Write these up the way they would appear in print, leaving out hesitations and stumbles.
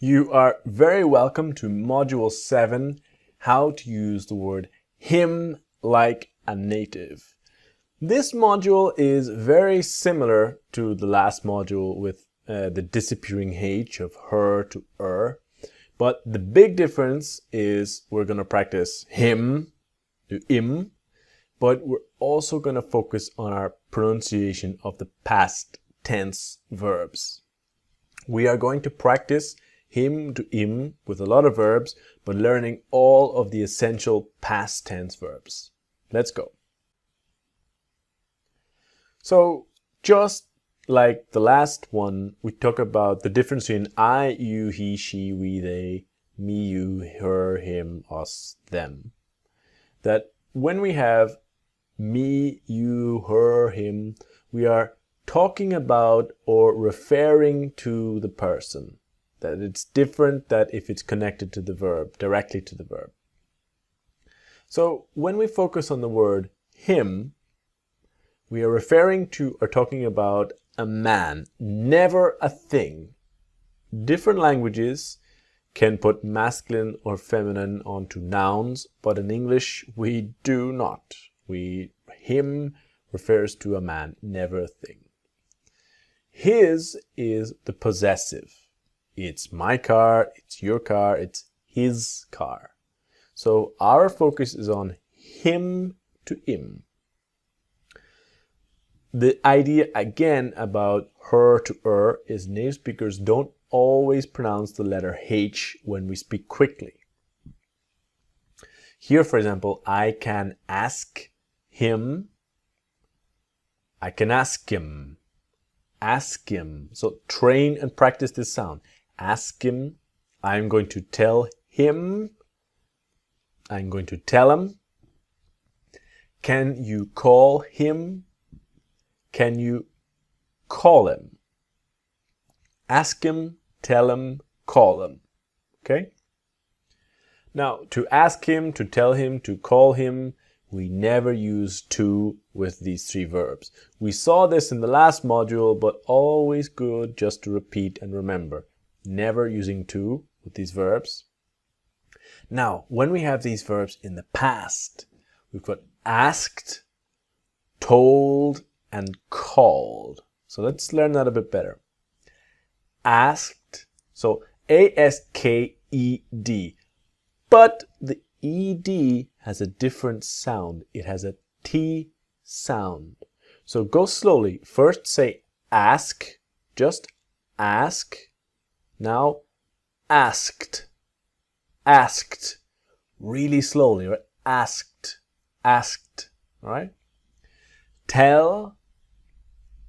You are very welcome to Module 7, How to Use the Word him like a native. This module is very similar to the last module with the disappearing H of her to but the big difference is we're going to practice him to im, but we're also going to focus on our pronunciation of the past tense verbs. We are going to practice him to im with a lot of verbs, but learning all of the essential past tense verbs. Let's go. So just like the last one, we talk about the difference between I, you, he, she, we, they, me, you, her, him, us, them. That when we have me, you, her, him, we are talking about or referring to the person. That it's different that if it's connected to the verb, directly to the verb. So when we focus on the word him, we are referring to or talking about a man, never a thing. Different languages can put masculine or feminine onto nouns, but in English we do not. Him refers to a man, never a thing. His is the possessive. It's my car, it's your car, it's his car. So our focus is on him to im. The idea again about her to is native speakers don't always pronounce the letter H when we speak quickly. Here, for example, I can ask him. I can ask him. Ask him. So train and practice this sound. Ask him. I'm going to tell him. I'm going to tell him. Can you call him? Can you call him? Ask him, tell him, call him. Okay? Now, to ask him, to tell him, to call him, we never use to with these three verbs. We saw this in the last module, but always good just to repeat and remember. Never using to with these verbs. Now, when we have these verbs in the past, we've got asked, told, and called. So let's learn that a bit better. Asked, so A-S-K-E-D, but the ED has a different sound. It has a T sound. So go slowly. First say ask, just ask. Now asked, asked, really slowly, right? Asked, asked, all right? Tell,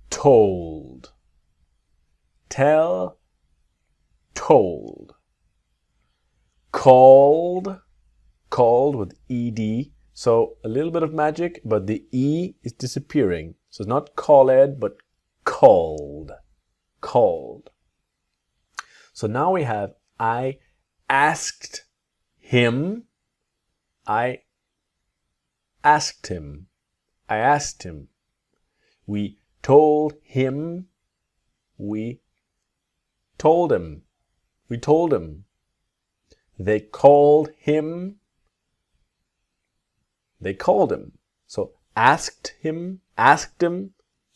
told, tell, told, called, called with ed. So a little bit of magic, but the e is disappearing. So it's not called, but called, called. So now we have I asked him, I asked him, I asked him. We told him, we told him, we told him. They called him, they called him. So asked him,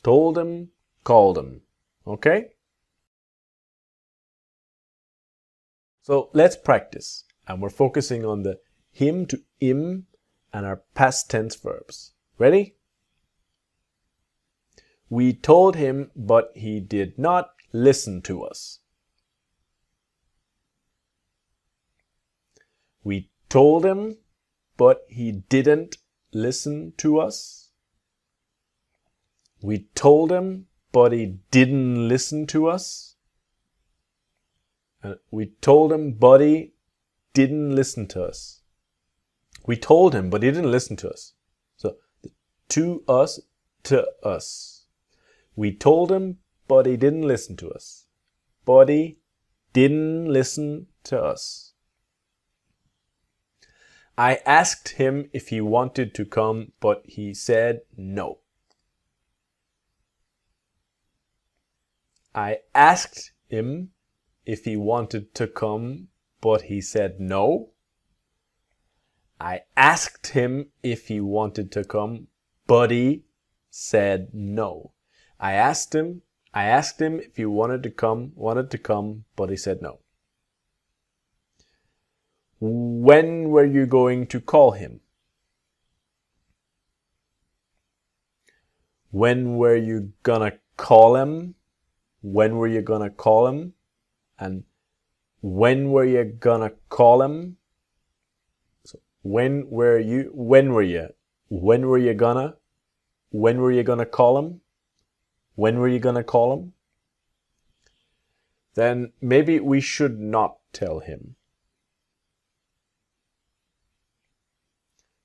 told him, called him. Okay? So let's practice. And we're focusing on the him to im and our past tense verbs. Ready? We told him, but he did not listen to us. We told him, but he didn't listen to us. We told him, but he didn't listen to us. We told him, but he didn't listen to us. We told him, but he didn't listen to us. So, to us, to us. We told him, but he didn't listen to us. But he didn't listen to us. I asked him if he wanted to come, but he said no. I asked him if he wanted to come, but he said no. I asked him if he wanted to come, but he said no. I asked him if he wanted to come, but he said no. When were you going to call him? When were you gonna call him? When were you gonna call him? And when were you gonna call him? So when were you gonna call him? When were you gonna call him? Then maybe we should not tell him.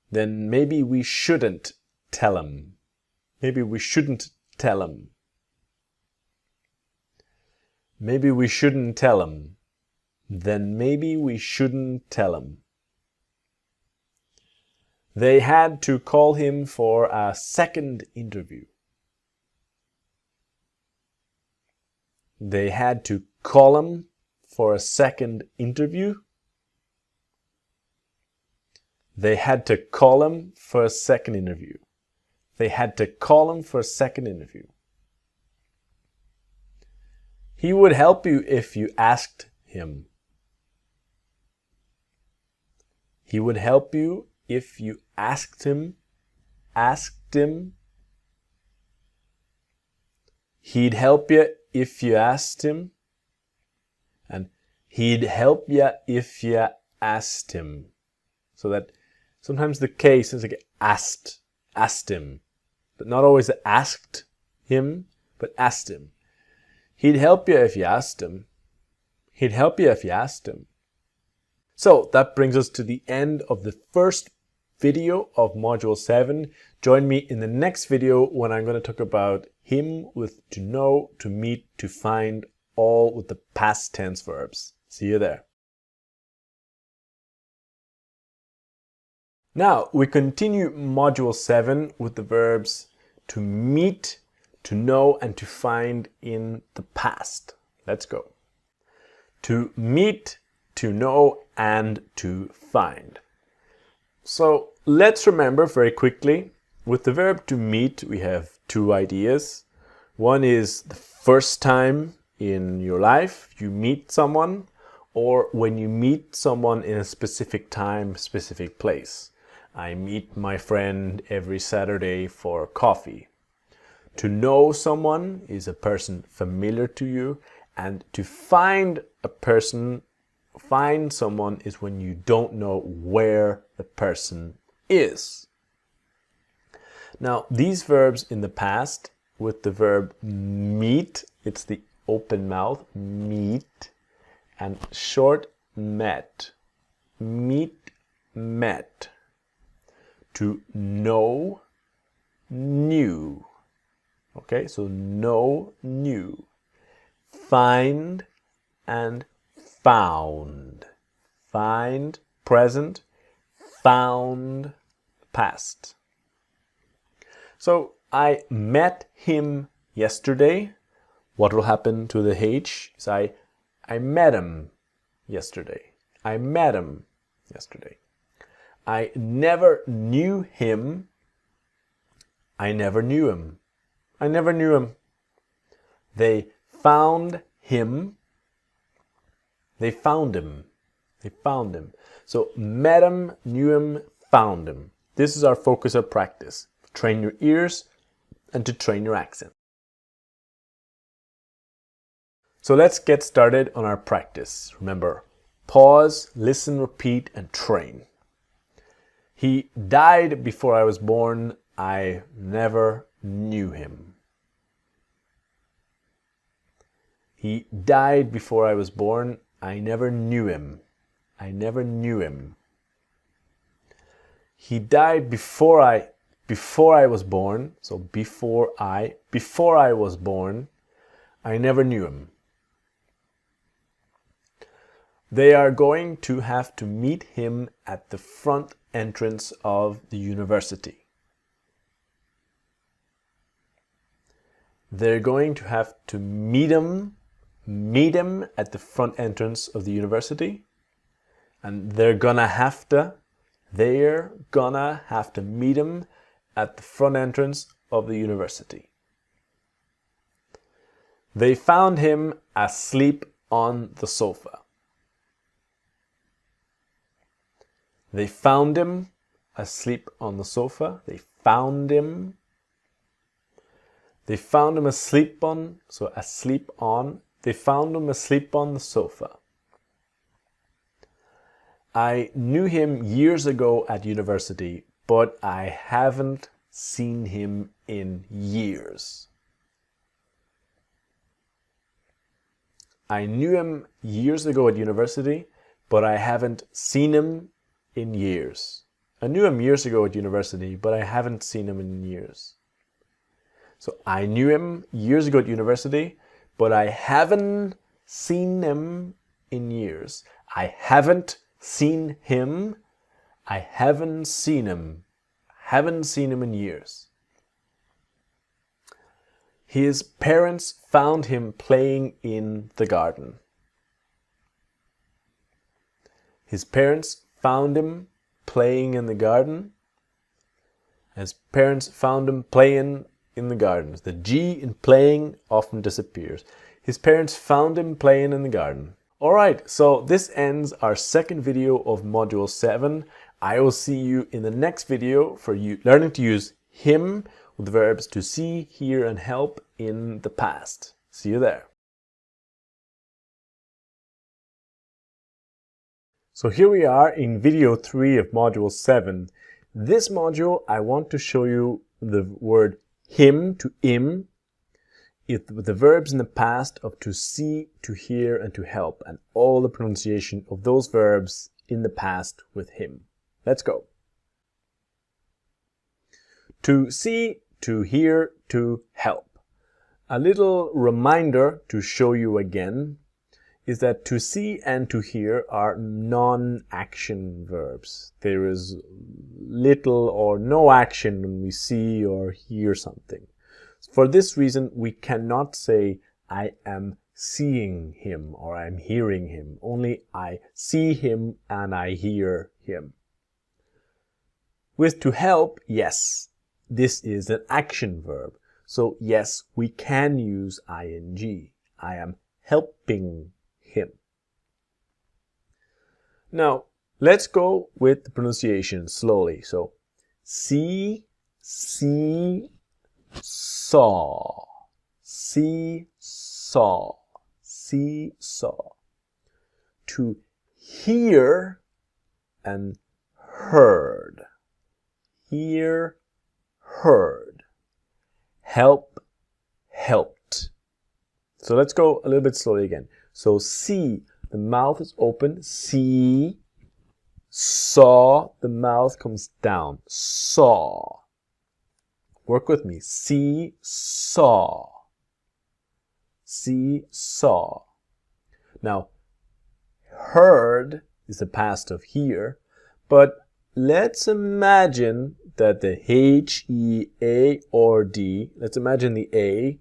Then maybe we shouldn't tell him. Maybe we shouldn't tell him. Maybe we shouldn't tell him. Then maybe we shouldn't tell him. They had to call him for a second interview. They had to call him for a second interview. They had to call him for a second interview. They had to call him for a second interview. He would help you if you asked him. He would help you if you asked him. Asked him. He'd help you if you asked him. And he'd help you if you asked him. So that sometimes the case is like asked him. But not always asked him, but asked him. He'd help you if you asked him. He'd help you if you asked him. So that brings us to the end of the first video of Module 7. Join me in the next video when I'm going to talk about him with to know, to meet, to find, all with the past tense verbs. See you there. Now we continue Module 7 with the verbs to meet, to know, and to find in the past. Let's go. To meet, to know, and to find. So let's remember very quickly, with the verb to meet, we have two ideas. One is the first time in your life you meet someone, or when you meet someone in a specific time, specific place. I meet my friend every Saturday for coffee. To know someone is a person familiar to you, and to find a person, find someone is when you don't know where the person is. Now, these verbs in the past, with the verb meet, it's the open mouth, meet, and short met. Meet, met. To know, knew. Okay, so know, knew. Find and found. Find, present. Found, past. So I met him yesterday. What will happen to the H is I met him yesterday. I met him yesterday. I never knew him. I never knew him. I never knew him. They found him. They found him. They found him. So met him, knew him, found him. This is our focus of practice. Train your ears and to train your accent. So let's get started on our practice. Remember, pause, listen, repeat, and train. He died before I was born. I never knew him. He died before I was born. I never knew him. I never knew him. He died before I was born. So before I was born, I never knew him. They are going to have to meet him at the front entrance of the university. They're going to have to meet him meet him at the front entrance of the university. And they're gonna have to meet him at the front entrance of the university. They found him asleep on the sofa. They found him asleep on the sofa. They found him. They found him asleep on, so asleep on. They found him asleep on the sofa. I knew him years ago at university, but I haven't seen him in years. I knew him years ago at university, but I haven't seen him in years. I knew him years ago at university, but I haven't seen him in years. So I knew him years ago at university, but I haven't seen him in years. I haven't seen him. I haven't seen him. Haven't seen him in years. His parents found him playing in the garden. His parents found him playing in the garden. His parents found him playing in the garden. The G in playing often disappears. His parents found him playing in the garden. Alright, so this ends our second video of Module 7. I will see you in the next video for you learning to use him with the verbs to see, hear, and help in the past. See you there. So here we are in video 3 of Module 7. This module, I want to show you the word him to im, with the verbs in the past of to see, to hear, and to help, and all the pronunciation of those verbs in the past with him. Let's go. To see, to hear, to help. A little reminder to show you again is that to see and to hear are non-action verbs. There is little or no action when we see or hear something. For this reason, we cannot say, I am seeing him or I'm hearing him. Only I see him and I hear him. With to help, yes, this is an action verb. So yes, we can use ing. I am helping him. Now, let's go with the pronunciation slowly. So, see, saw, see, saw, see, saw. To hear and heard. Hear, heard. Help, helped. So let's go a little bit slowly again. So see, the mouth is open. See, saw, the mouth comes down. Saw. Work with me. See, saw. See, saw. Now, heard is the past of hear, but let's imagine that the H, E, A, or D, let's imagine the A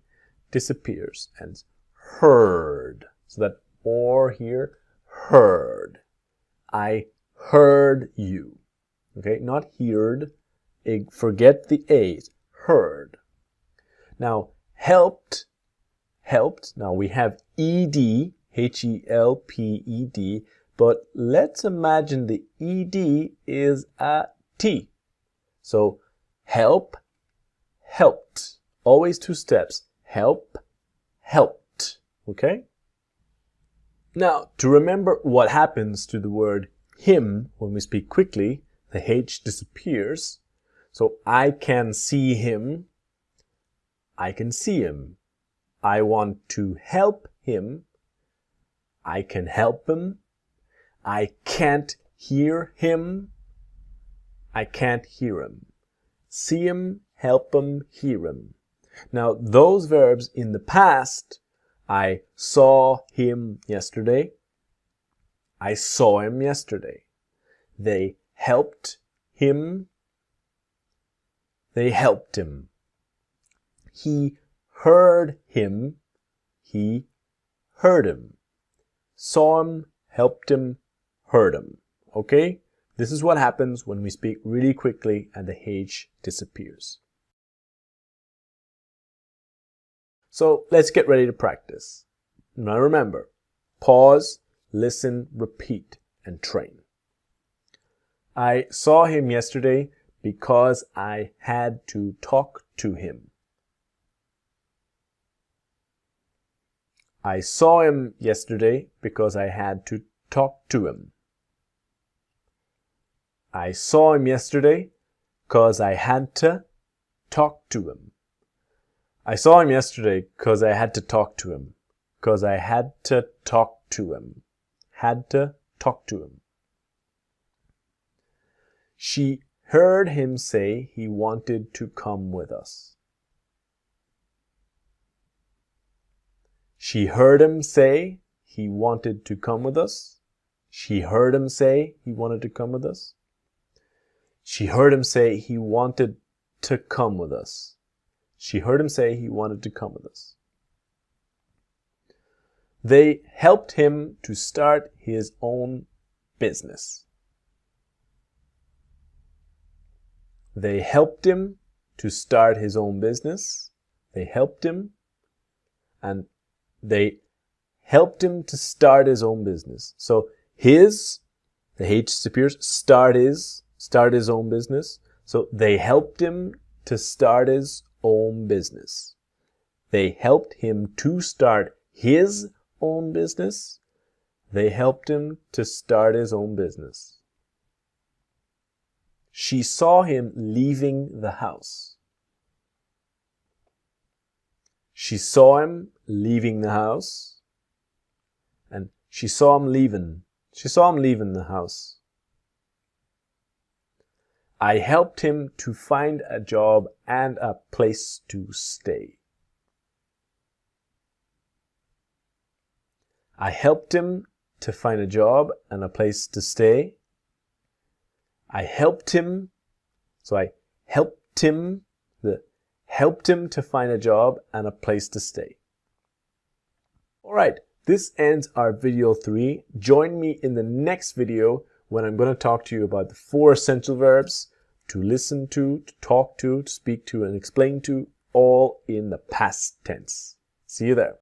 disappears and heard. So that or here, heard. I heard you. Okay, not heard. Forget the A's. Heard. Now, helped, helped. Now we have ED, H-E-L-P-E-D, but let's imagine the ED is a T. So, help, helped. Always two steps. Help, helped. Okay? Now, to remember what happens to the word him when we speak quickly, the H disappears. So, I can see him. I can see him. I want to help him. I can help him. I can't hear him. I can't hear him. See him, help him, hear him. Now, those verbs in the past, I saw him yesterday. I saw him yesterday. They helped him. They helped him. He heard him. He heard him. Saw him, helped him, heard him. Okay? This is what happens when we speak really quickly and the H disappears. So let's get ready to practice. Now remember, pause, listen, repeat, and train. I saw him yesterday because I had to talk to him. I saw him yesterday because I had to talk to him. I saw him yesterday because I had to talk to him. I saw him yesterday because I had to talk to him. Because I had to talk to him. Had to talk to him. She heard him say he wanted to come with us. She heard him say he wanted to come with us. She heard him say he wanted to come with us. She heard him say he wanted to come with us. She heard him say he wanted to come with us. They helped him to start his own business. They helped him to start his own business. They helped him and they helped him to start his own business. So his, the H disappears, start his own business. So they helped him to start his own business. They helped him to start his own business. They helped him to start his own business. She saw him leaving the house. She saw him leaving the house. And she saw him leaving. She saw him leaving the house. I helped him to find a job and a place to stay. I helped him to find a job and a place to stay. I helped him, so I helped him to find a job and a place to stay. All right, this ends our video 3. Join me in the next video when I'm going to talk to you about the 4 essential verbs to listen to talk to speak to, and explain to, all in the past tense. See you there.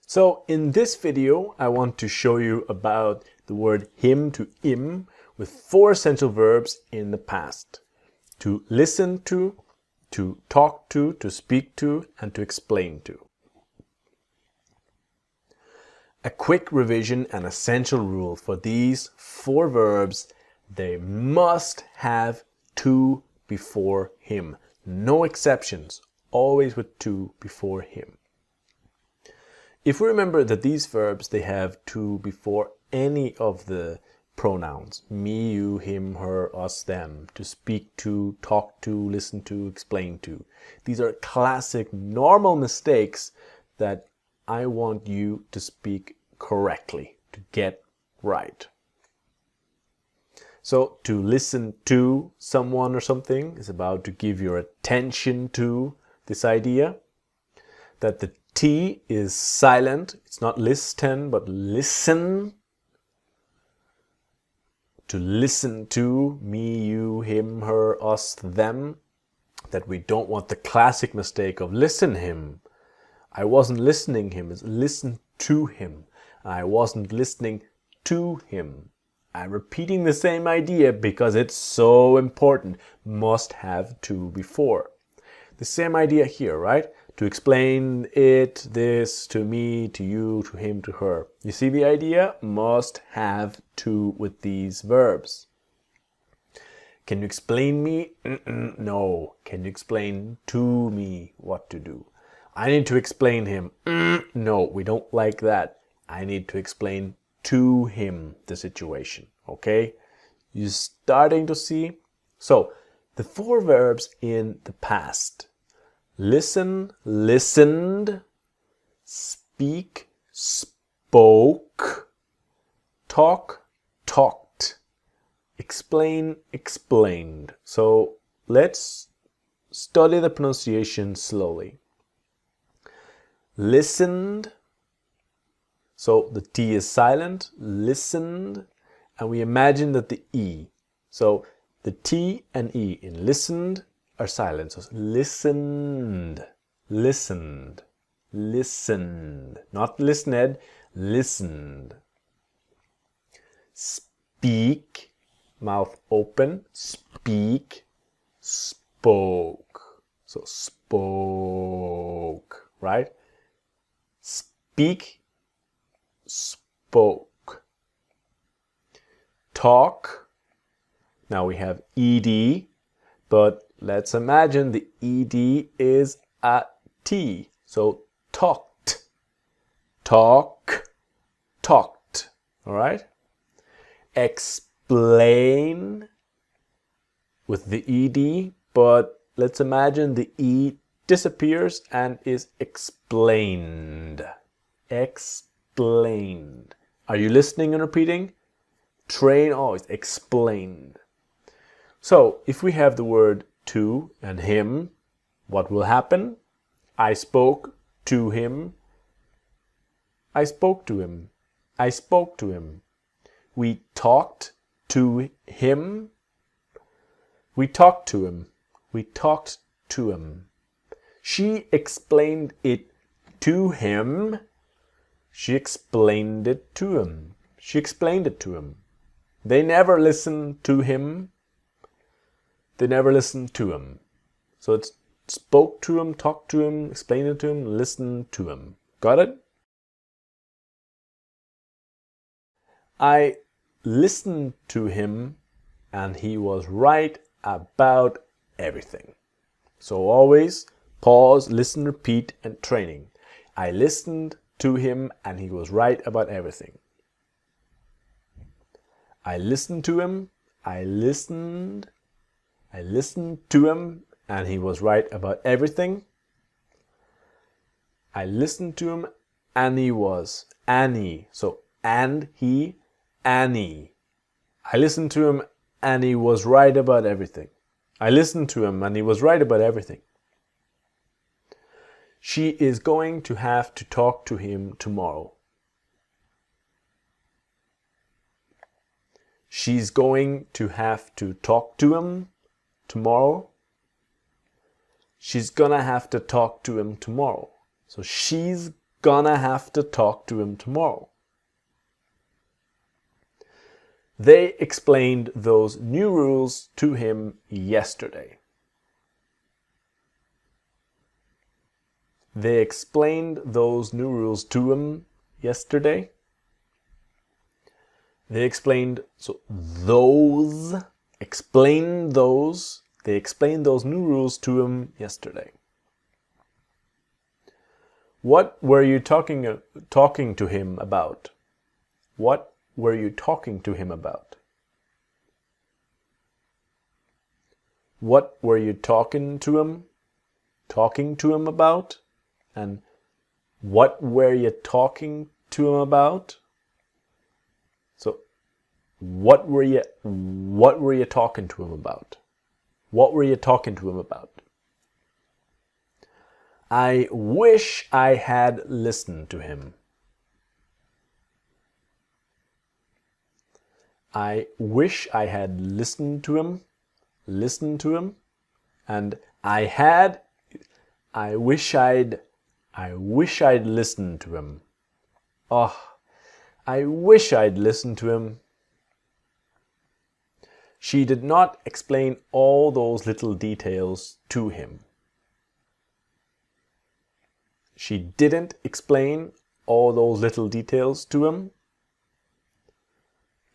So in this video, I want to show you about the word him to im with 4 essential verbs in the past. To listen to talk to speak to, and to explain to. A quick revision and essential rule for these 4 verbs: they must have to before him. No exceptions, always with to before him. If we remember that these verbs, they have to before any of the pronouns, me, you, him, her, us, them, to speak to, talk to, listen to, explain to. These are classic normal mistakes that I want you to speak correctly, to get right. So to listen to someone or something is about to give your attention to this idea. That the T is silent. It's not listen, but listen. To listen to, me, you, him, her, us, them. That we don't want the classic mistake of listen him. I wasn't listening him. It's listen to him. I wasn't listening to him. I'm repeating the same idea because it's so important. Must have to before. The same idea here, right? To explain it, this, to me, to you, to him, to her. You see the idea? Must have to with these verbs. Can you explain me? No. Can you explain to me what to do? I need to explain him. No, we don't like that. I need to explain to him the situation. Okay? You're starting to see? So, the 4 verbs in the past. Listen, listened. Speak, spoke. Talk, talked. Explain, explained. So let's study the pronunciation slowly. Listened. So the T is silent. Listened. And we imagine that the E. So the T and E in listened are silent. So listened. Listened. Listened. Not listened. Listened. Speak. Mouth open. Speak. Spoke. So spoke, right? Speak, spoke. Talk. Now we have ed, but let's imagine the ed is a T. So talked. Talk. Talked. All right? Explain with the ed, but let's imagine the E disappears and is explained. Explained. Are you listening and repeating? Train always. Explained. So if we have the word to and him, what will happen? I spoke to him. I spoke to him. I spoke to him. We talked to him. We talked to him. We talked to him. She explained it to him. She explained it to him. She explained it to him. They never listened to him. They never listened to him. So it's spoke to him, talked to him, explained it to him, listened to him. Got it? I listened to him and he was right about everything. So always pause, listen, repeat, and training. I listened to him and he was right about everything. I listened to him. I listened to him and he was right about everything. I listened to him and he was Annie. So and he, Annie. I listened to him and he was right about everything. I listened to him and he was right about everything. She is going to have to talk to him tomorrow. She's going to have to talk to him tomorrow. She's gonna have to talk to him tomorrow. So she's gonna have to talk to him tomorrow. They explained those new rules to him yesterday. They explained those new rules to him yesterday. They explained, so those, explain those, they explained those new rules to him yesterday. What were you talking to him about? What were you talking to him about? What were you talking to him about? And what were you talking to him about? So what were you talking to him about? What were you talking to him about? I wish I had listened to him. I wish I had listened to him. And I wish I'd listened to him. Oh, I wish I'd listened to him. She did not explain all those little details to him. She didn't explain all those little details to him.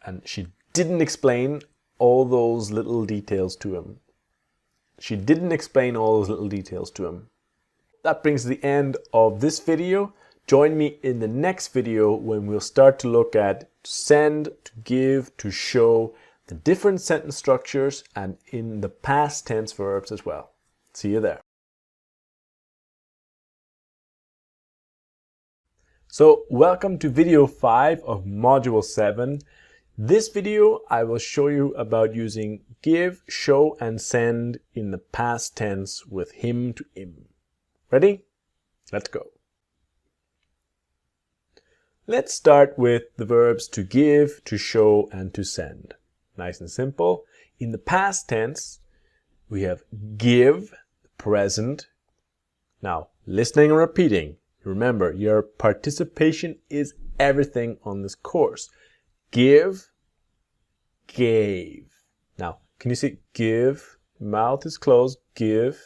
And she didn't explain all those little details to him. She didn't explain all those little details to him. That brings the end of this video. Join me in the next video when we'll start to look at send, to give, to show, the different sentence structures, and in the past tense verbs as well. See you there. So welcome to video 5 of module 7. This video, I will show you about using give, show, and send in the past tense with him to him. Ready? Let's go. Let's start with the verbs to give, to show, and to send. Nice and simple. In the past tense, we have give, present. Now, listening and repeating. Remember, your participation is everything on this course. Give, gave. Now, can you see give? Mouth is closed. Give,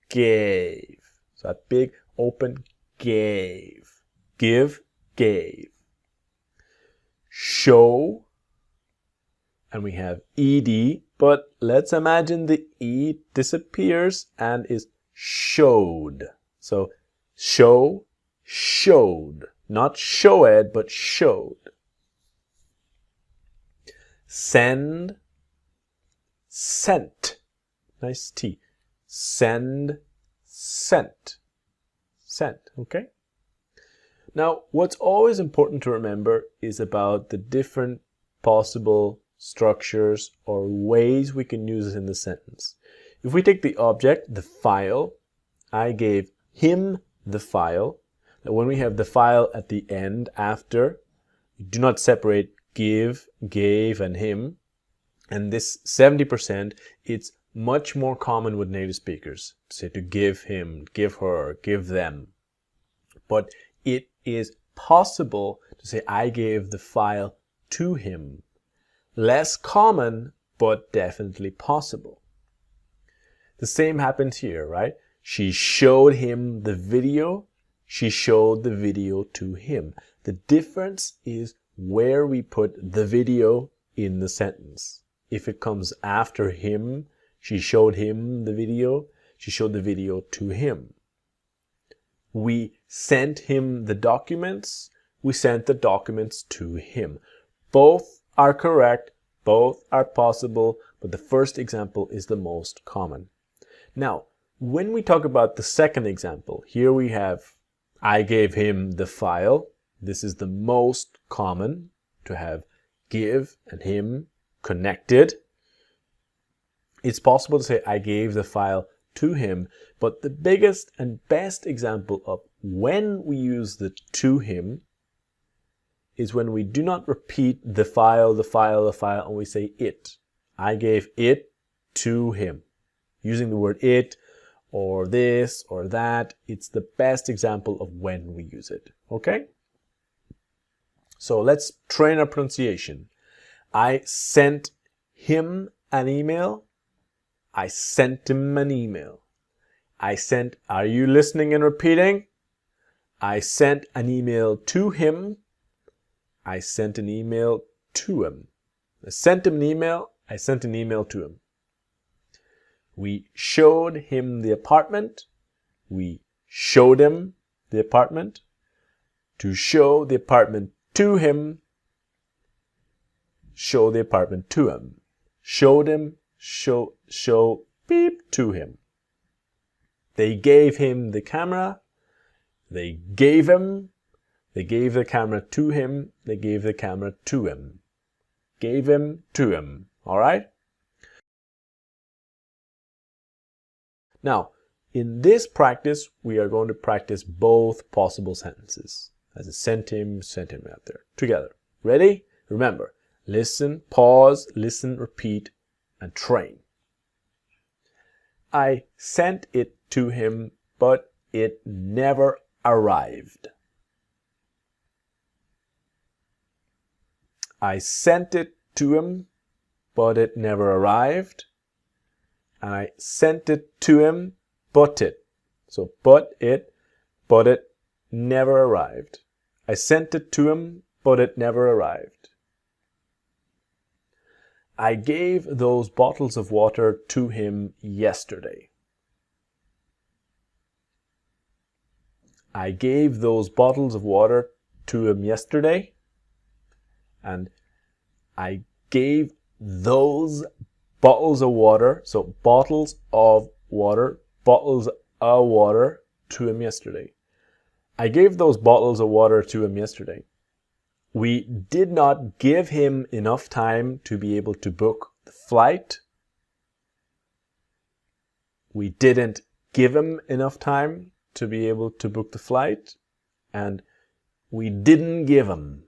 gave. So a big open gave. Give, gave. Show, and we have ed, but let's imagine the e disappears and is showed. So show, showed. Not showed, but showed. Send, sent. Nice T. Send, sent. Sent, okay? Now, what's always important to remember is about the different possible structures or ways we can use it in the sentence. If we take the object, the file, I gave him the file. Now, when we have the file at the end, after, do not separate give, gave, and him. And this 70%, it's much more common with native speakers to say to give him, give her, give them. But it is possible to say I gave the file to him. Less common, but definitely possible. The same happens here, right? She showed him the video. She showed the video to him. The difference is where we put the video in the sentence. If it comes after him, she showed him the video. She showed the video to him. We sent him the documents. We sent the documents to him. Both are correct. Both are possible, but the first example is the most common. Now, when we talk about the second example, here we have I gave him the file. This is the most common to have give and him connected. It's possible to say I gave the file to him, but the biggest and best example of when we use the to him is when we do not repeat the file, and we say it. I gave it to him. Using the word it or this or that, it's the best example of when we use it. Okay? So let's train our pronunciation. I sent him an email. I sent him an email. I sent, are you listening and repeating? I sent an email to him. I sent an email to him. I sent him an email. I sent an email to him. We showed him the apartment. We showed him the apartment. To show the apartment to him. Show the apartment to him. Showed him. Show beep to him. They gave him the camera. They gave him. They gave the camera to him. They gave the camera to him. Gave him to him. All right? Now, in this practice, we are going to practice both possible sentences. As a sent him out there. Together. Ready? Remember, listen, pause, listen, repeat, and train. I sent it to him, but it never arrived. I sent it to him, but it never arrived. And I sent it to him, but it. So, but it never arrived. I sent it to him, but it never arrived. I gave those bottles of water to him yesterday. I gave those bottles of water to him yesterday. And I gave those bottles of water, so bottles of water to him yesterday. I gave those bottles of water to him yesterday. We did not give him enough time to be able to book the flight. We didn't give him enough time to be able to book the flight. And we didn't give him.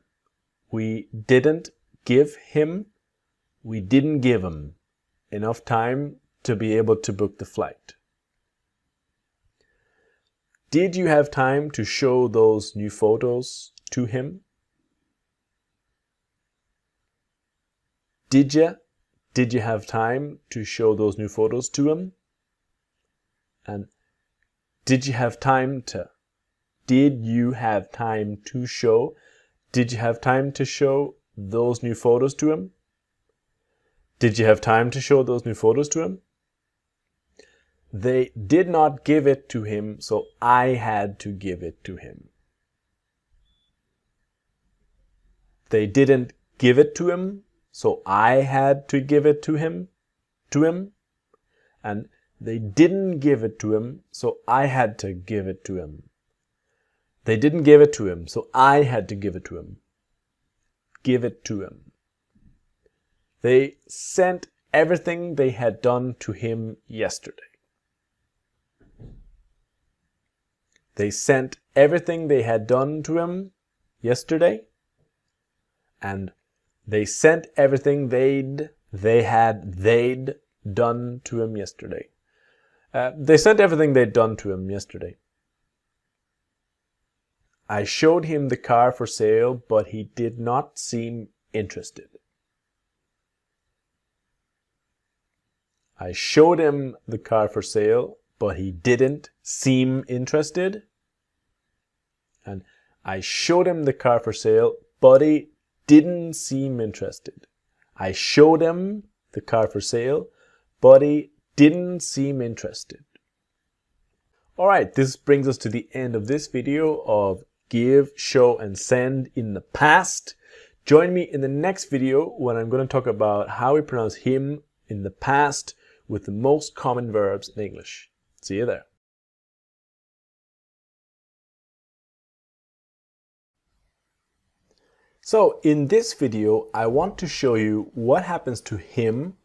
We didn't give him. We didn't give him enough time to be able to book the flight. Did you have time to show those new photos to him? Did you have time to show those new photos to him? And did you have time to? Did you have time to show? Did you have time to show those new photos to him? Did you have time to show those new photos to him? They did not give it to him, so I had to give it to him. They didn't give it to him, so I had to give it to him. And they didn't give it to him, so I had to give it to him. They didn't give it to him, so I had to give it to him. Give it to him. They sent everything they had done to him yesterday. They sent everything they had done to him yesterday. And they sent everything they'd done to him yesterday. They sent everything they'd done to him yesterday. I showed him the car for sale, but he did not seem interested. I showed him the car for sale, but he didn't seem interested. And I showed him the car for sale, but he didn't seem interested. I showed him the car for sale, but he didn't seem interested. All right, this brings us to the end of this video of give, show, and send in the past. Join me in the next video when I'm going to talk about how we pronounce him in the past with the most common verbs in English. See you there. So in this video, I want to show you what happens to him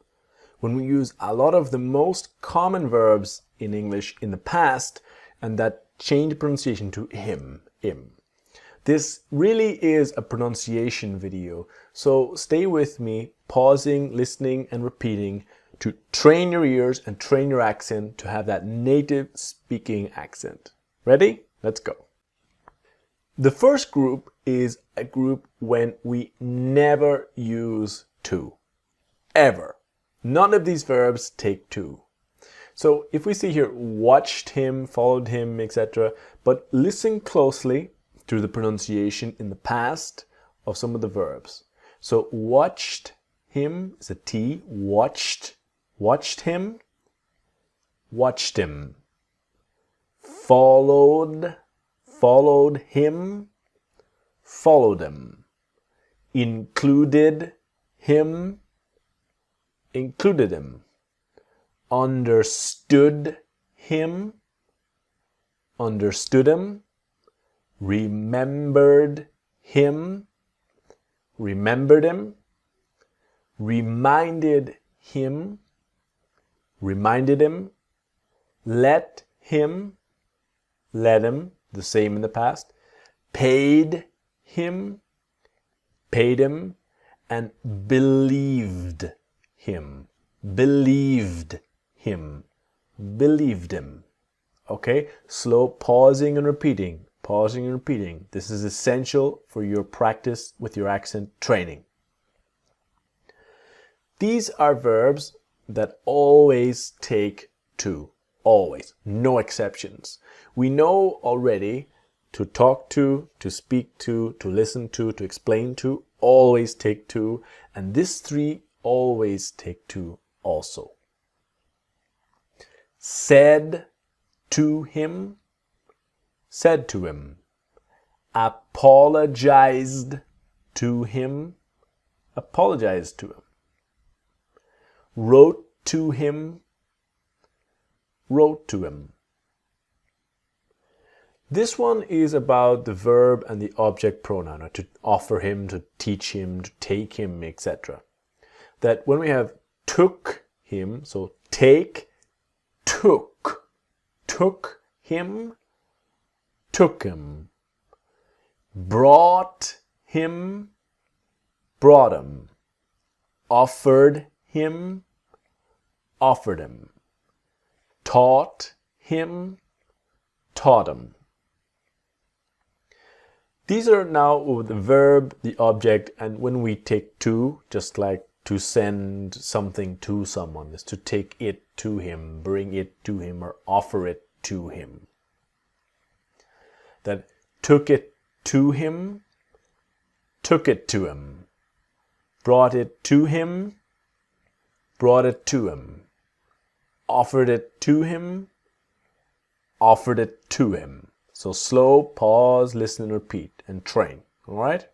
when we use a lot of the most common verbs in English in the past and that change pronunciation to him. This really is a pronunciation video, so stay with me, pausing, listening, and repeating to train your ears and train your accent to have that native speaking accent. Ready? Let's go. The first group is a group when we never use to. Ever. None of these verbs take to. So if we see here, watched him, followed him, etc., but listen closely to the pronunciation in the past of some of the verbs. So watched him is a T, watched him, watched him. Followed him, followed him. Included him, included him. Understood him, understood him. Remembered him, remembered him. Reminded him, reminded him. Let him, let him. The same in the past. Paid him, paid him. And believed him, believed him, believed him. Okay, slow pausing and repeating, pausing and repeating. This is essential for your practice with your accent training. These are verbs that always take to. Always. No exceptions. We know already to talk to speak to listen to explain to, always take to. And these three always take to also. Said to him, said to him. Apologized to him, apologized to him. Wrote to him, wrote to him. This one is about the verb and the object pronoun, or to offer him, to teach him, to take him, etc. That when we have took him, so take, took him, took him, brought him, brought him, offered him, offered him, taught him, taught him. These are now the verb, the object, and when we take to, just like to send something to someone, is to take it to him, bring it to him, or offer it to him. That took it to him, took it to him, brought it to him, brought it to him, offered it to him, offered it to him. So slow, pause, listen, and repeat, and train. All right?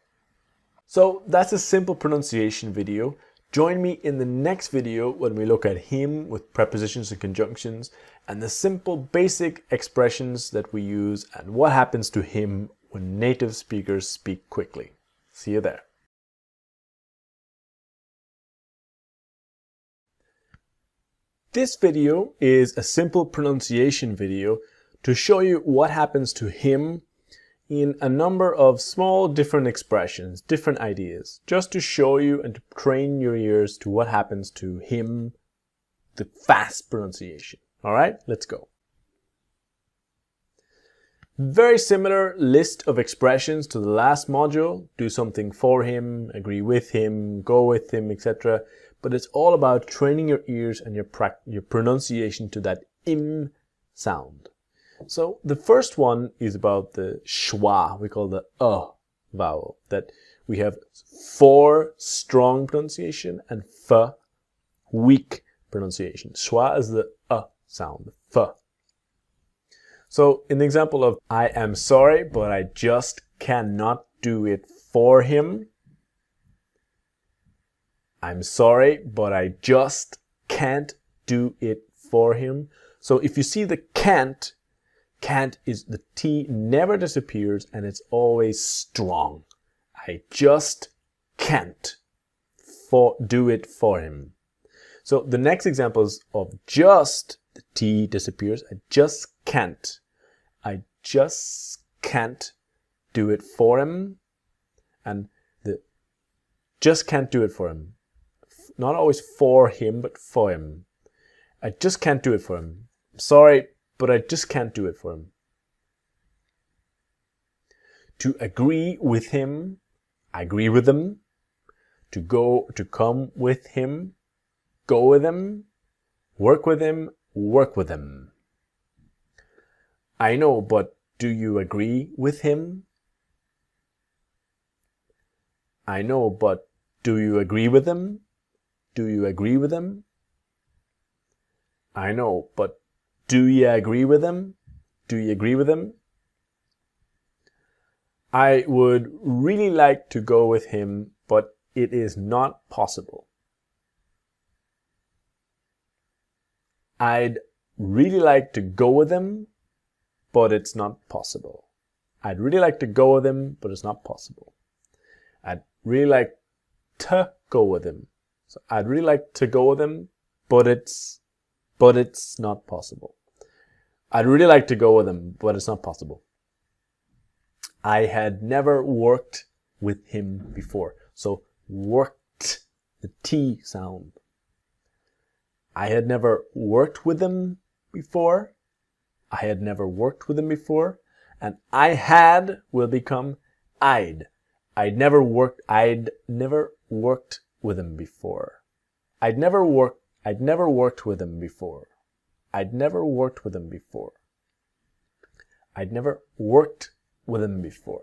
So that's a simple pronunciation video. Join me in the next video when we look at him with prepositions and conjunctions and the simple basic expressions that we use and what happens to him when native speakers speak quickly. See you there. This video is a simple pronunciation video to show you what happens to him in a number of small different expressions, different ideas, just to show you and to train your ears to what happens to him, the fast pronunciation. All right, let's go. Very similar list of expressions to the last module. Do something for him, agree with him, go with him, etc. But it's all about training your ears and your pronunciation to that im sound. So the first one is about the schwa, we call the vowel, that we have for strong pronunciation and f weak pronunciation. Schwa is the sound, f. So in the example of I am sorry, but I just cannot do it for him. I'm sorry, but I just can't do it for him. So if you see the can't is the T never disappears and it's always strong. I just can't do it for him. So the next examples of just, the T disappears. I just can't. I just can't do it for him. And the just can't do it for him. Not always for him, but for him. I just can't do it for him. Sorry, but I just can't do it for him. To agree with him, I agree with him. To come with him, go with him. Work with him, work with him. I know, but do you agree with him? I know, but do you agree with him? Do you agree with him? I know, but do you agree with him? Do you agree with him? I would really like to go with him, but it is not possible. I'd really like to go with him, but it's not possible. I'd really like to go with him, but it's not possible. I'd really like to go with him. So I'd really like to go with him, but it's not possible. I'd really like to go with him, but it's not possible. I had never worked with him before. So worked, the T sound. I had never worked with him before. I had never worked with him before. And I had will become I'd. I'd never worked with him before. I'd never worked with him before. I'd never worked with him before. I'd never worked with him before.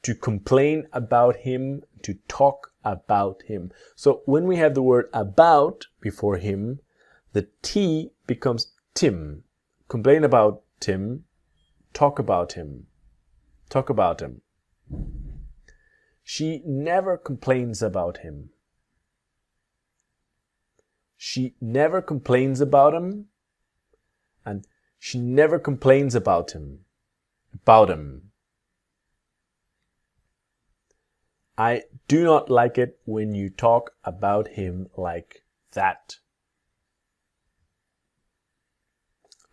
To complain about him, to talk about him. So when we have the word about before him, the T becomes Tim. Complain about Tim, talk about him. Talk about him. She never complains about him. She never complains about him. And She never complains about him. About him. I do not like it when you talk about him like that.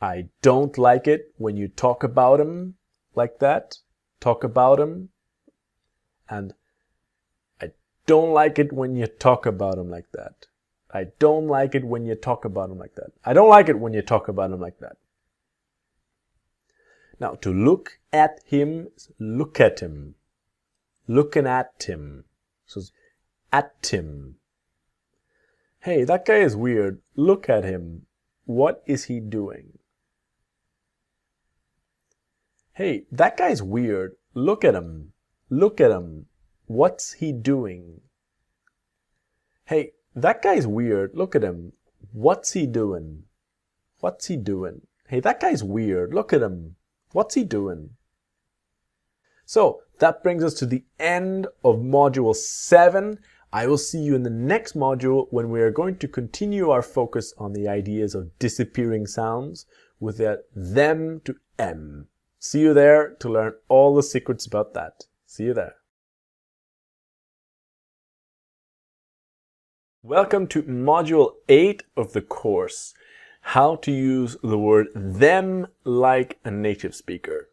I don't like it when you talk about him like that. Talk about him. And I don't like it when you talk about him like that. I don't like it when you talk about him like that. I don't like it when you talk about him like that. Now, to look at him, look at him. Looking at him. So, at him. Hey, that guy is weird. Look at him. What is he doing? Hey, that guy's weird. Look at him. Look at him. What's he doing? Hey, that guy's weird. Look at him. What's he doing? What's he doing? Hey, that guy's weird. Look at him. What's he doing? So, that brings us to the end of Module 7. I will see you in the next module when we are going to continue our focus on the ideas of disappearing sounds with that them to M. See you there to learn all the secrets about that. See you there. Welcome to Module 8 of the course, How to Use the Word them like a native speaker.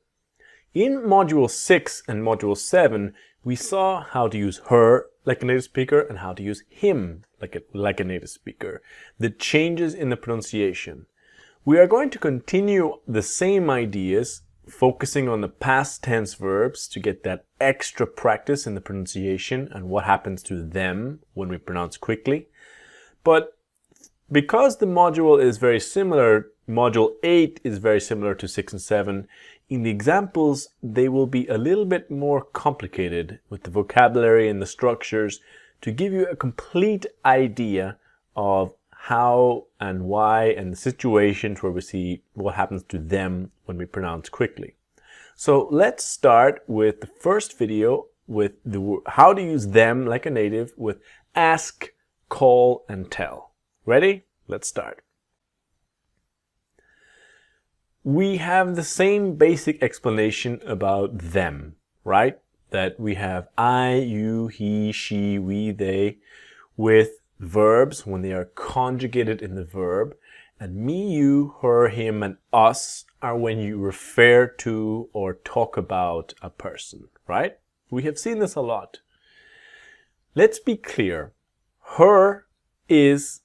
In Module 6 and Module 7, we saw how to use her like a native speaker and how to use him like a native speaker, the changes in the pronunciation. We are going to continue the same ideas, focusing on the past tense verbs to get that extra practice in the pronunciation and what happens to them when we pronounce quickly. But because the module is very similar, Module 8 is very similar to 6 and 7, in the examples they will be a little bit more complicated with the vocabulary and the structures to give you a complete idea of how and why and the situations where we see what happens to them when we pronounce quickly. So let's start with the first video with how to use them like a native with ask, call, and tell. Ready? Let's start. We have the same basic explanation about them, right? That we have I, you, he, she, we, they with verbs when they are conjugated in the verb, and me, you, her, him, and us are when you refer to or talk about a person, right? We have seen this a lot. Let's be clear. Her is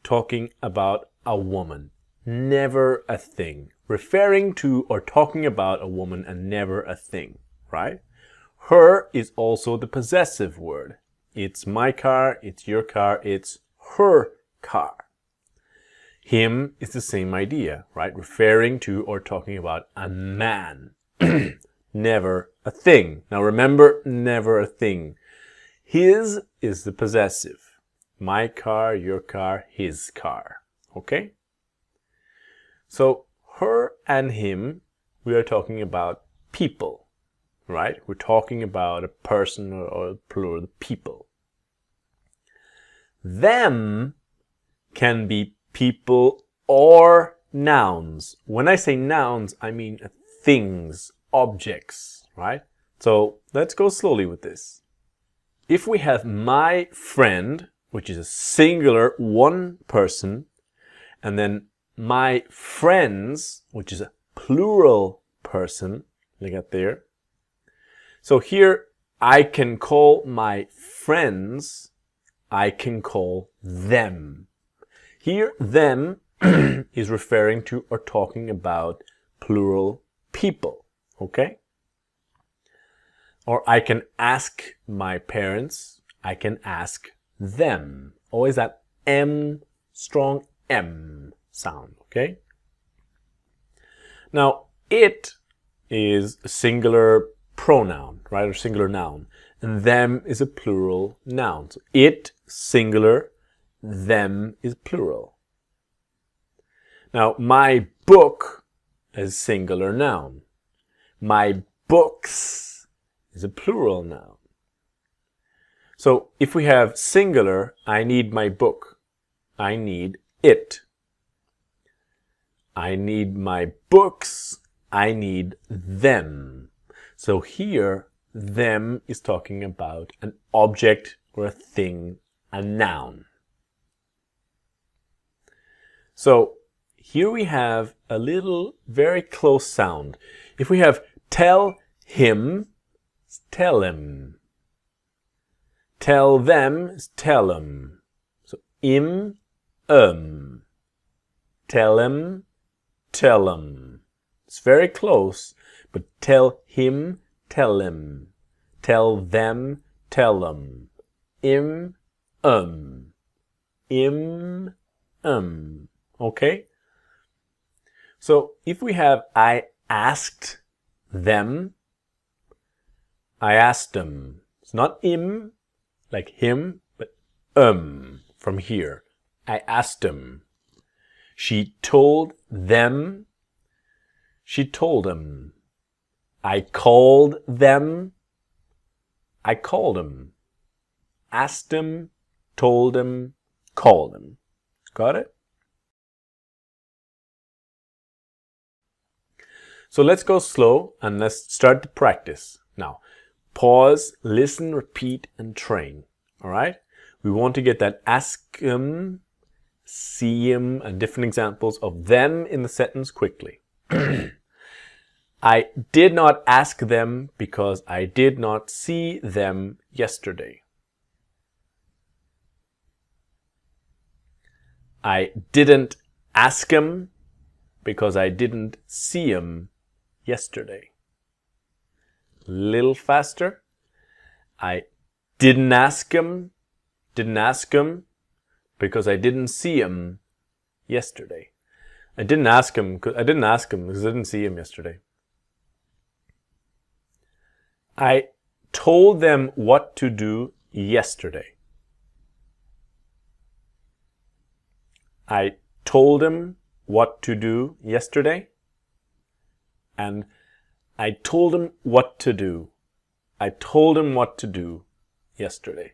talking about a woman, never a thing. Referring to or talking about a woman and never a thing, right? Her is also the possessive word. It's my car, it's your car, it's her car. Him is the same idea, right? Referring to or talking about a man. Never a thing. Now remember, never a thing. His is the possessive. My car, your car, his car. Okay? So, her and him, we are talking about people, right? We're talking about a person or plural, people. Them can be people or nouns. When I say nouns, I mean things, objects, right? So let's go slowly with this. If we have my friend, which is a singular one person, and then my friends, which is a plural person, look at there. So here I can call my friends, I can call them. Here, them is referring to or talking about plural people, okay? Or I can ask my parents, I can ask them. Always that M, strong M sound, okay? Now, it is a singular pronoun, right? Or singular noun. And them is a plural noun. So it, singular, them is plural. Now, my book is singular noun. My books is a plural noun. So if we have singular, I need my book. I need it. I need my books. I need them. So here, them is talking about an object or a thing, a noun. So here we have a little very close sound. If we have tell him, tell him. Tell them, tell them. So im, tell him, tell him. It's very close, but tell him, tell him. Tell them, tell them. Im, im, okay? So if we have I asked them, I asked them. It's not im, like him, but from here. I asked them. She told them. She told them. I called them. I called them. Asked them, told them, called them. Got it? So let's go slow and let's start to practice. Now, pause, listen, repeat, and train. All right? We want to get that ask him, see him, and different examples of them in the sentence quickly. I did not ask them because I did not see them yesterday. I didn't ask him because I didn't see him yesterday. Little faster. I didn't ask him because I didn't see him yesterday. I didn't ask him because I didn't see him yesterday. I told them what to do yesterday. I told him what to do yesterday. And I told him what to do. I told him what to do yesterday.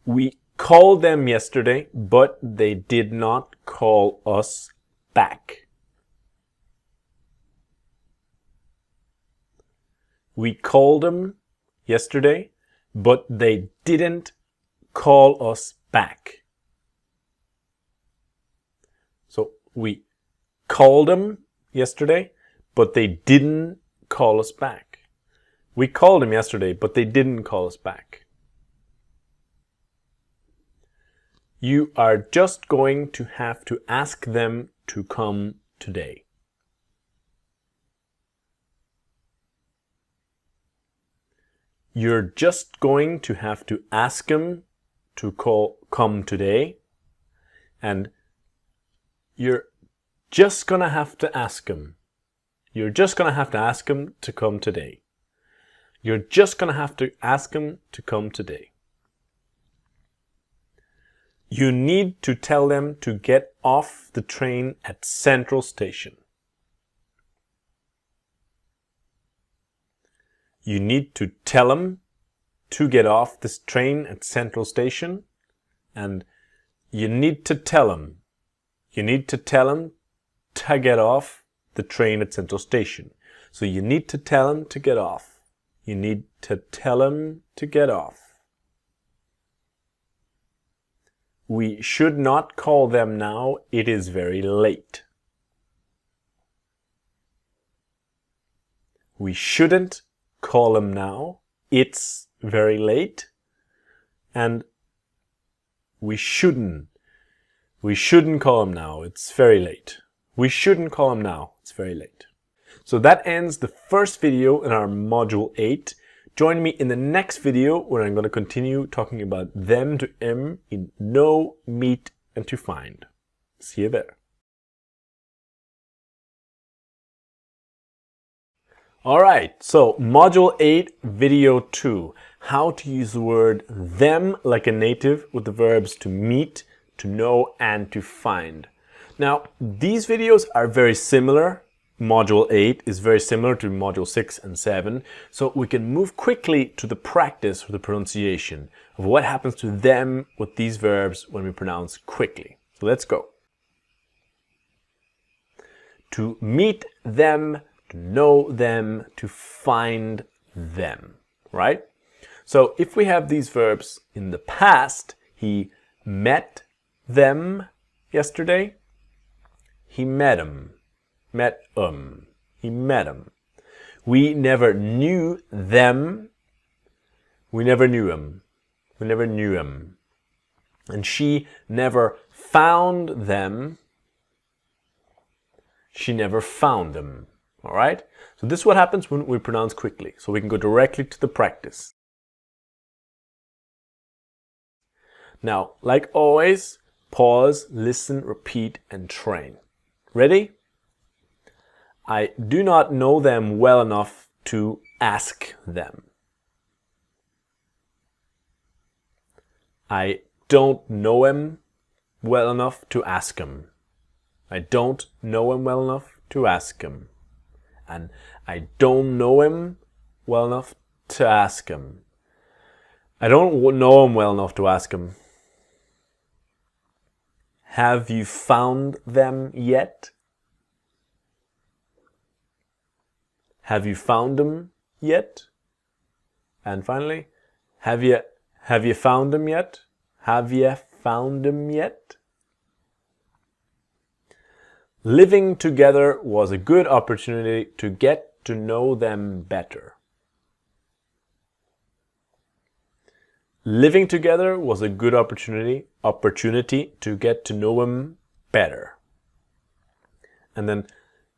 We called them yesterday, but they did not call us back. We called them yesterday, but they didn't call us back. So we called them yesterday, but they didn't call us back. We called them yesterday, but they didn't call us back. You are just going to have to ask them to come today. You're just going to have to ask them to come today. And you're just going to have to ask them. You're just going to have to ask them to come today. You're just going to have to ask them to come today. You need to tell them to get off the train at Central Station. You need to tell them to get off this train at Central Station. And you need to tell them. You need to tell them to get off the train at Central Station. So you need to tell them to get off. You need to tell them to get off. We should not call them now. It is very late. We shouldn't call them now. It's very late. And we shouldn't call them now. It's very late. We shouldn't call them now. It's very late. So that ends the first video in our module 8. Join me in the next video where I'm going to continue talking about them to em in know, meet, and to find. See you there. Alright, so module 8, video 2. How to use the word them like a native with the verbs to meet, to know, and to find. Now, these videos are very similar. Module 8 is very similar to Module 6 and 7, so we can move quickly to the practice for the pronunciation of what happens to them with these verbs when we pronounce quickly. So let's go. To meet them, to know them, to find them, right? So if we have these verbs in the past, he met them yesterday. He met them. He met them. We never knew them. We never knew him. We never knew him. And she never found them. She never found them. All right? So this is what happens when we pronounce quickly. So we can go directly to the practice. Now, like always, pause, listen, repeat, and train. Ready? I do not know them well enough to ask them. I don't know him well enough to ask him. I don't know him well enough to ask him. And I don't know him well enough to ask him. I don't know him well enough to ask him. Have you found them yet? Have you found them yet? And finally, have you found them yet? Have you found them yet? Living together was a good opportunity to get to know them better. Living together was a good opportunity to get to know him better. And then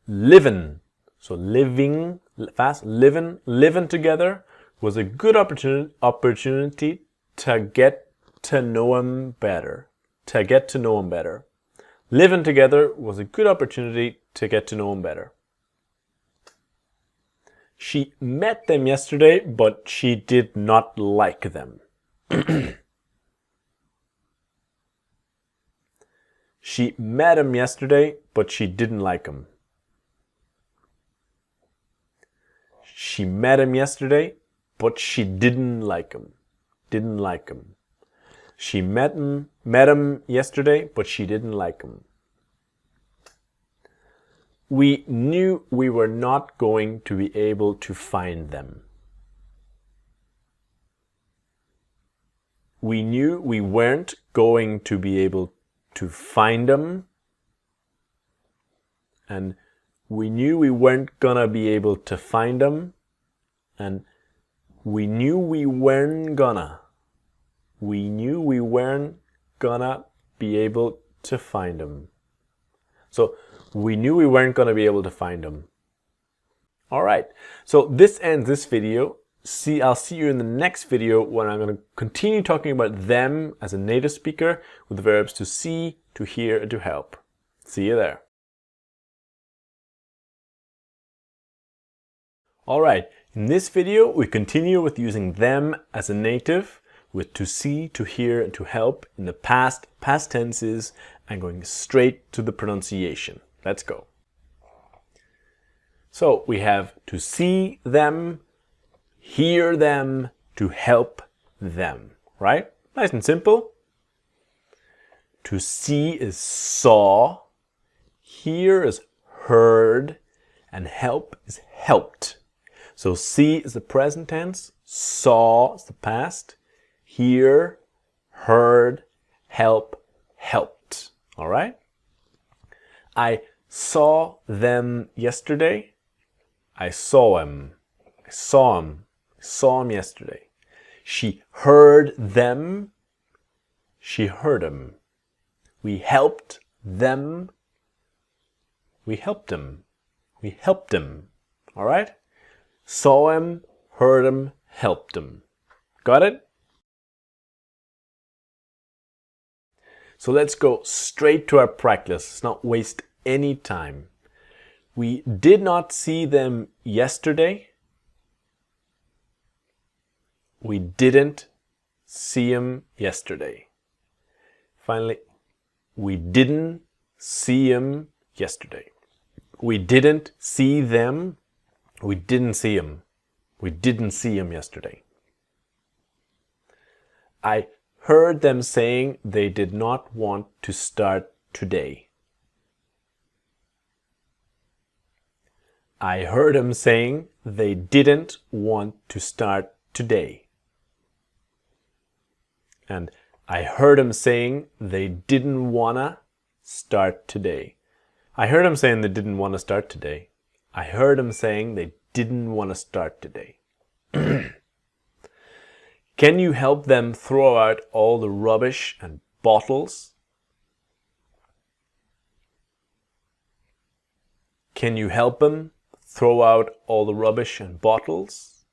living, so living, fast, living together was a good opportunity to get to know him better. To get to know him better. Living together was a good opportunity to get to know him better. She met them yesterday, but she did not like them. She met him yesterday, but she didn't like him. She met him yesterday, but she didn't like him. Didn't like him. She met him yesterday, but she didn't like him. We knew we were not going to be able to find them. We knew we weren't going to be able to find them. And we knew we weren't gonna be able to find them. And we knew we weren't gonna. We knew we weren't gonna be able to find them. So we knew we weren't gonna be able to find them. All right. So this ends this video. I'll see you in the next video when I'm going to continue talking about them as a native speaker with the verbs to see, to hear, and to help. See you there. All right. In this video, we continue with using them as a native with to see, to hear, and to help in the past tenses and going straight to the pronunciation. Let's go. So we have to see them, hear them, to help them, right? Nice and simple. To see is saw, hear is heard, and help is helped. So see is the present tense, saw is the past, hear, heard, help, helped. All right? I saw them yesterday. I saw him. I saw him. Saw him yesterday. She heard them. She heard him. We helped them. We helped him. We helped him. All right? Saw him, heard him, helped him. Got it? So let's go straight to our practice. Let's not waste any time. We did not see them yesterday. We didn't see him yesterday. Finally, we didn't see him yesterday. We didn't see them. We didn't see him. We didn't see him yesterday. I heard them saying they did not want to start today. I heard him saying they didn't want to start today. And I heard him saying they didn't wanna start today. I heard him saying they didn't want to start today. I heard him saying they didn't want to start today. Can you help them throw out all the rubbish and bottles? Can you help them throw out all the rubbish and bottles?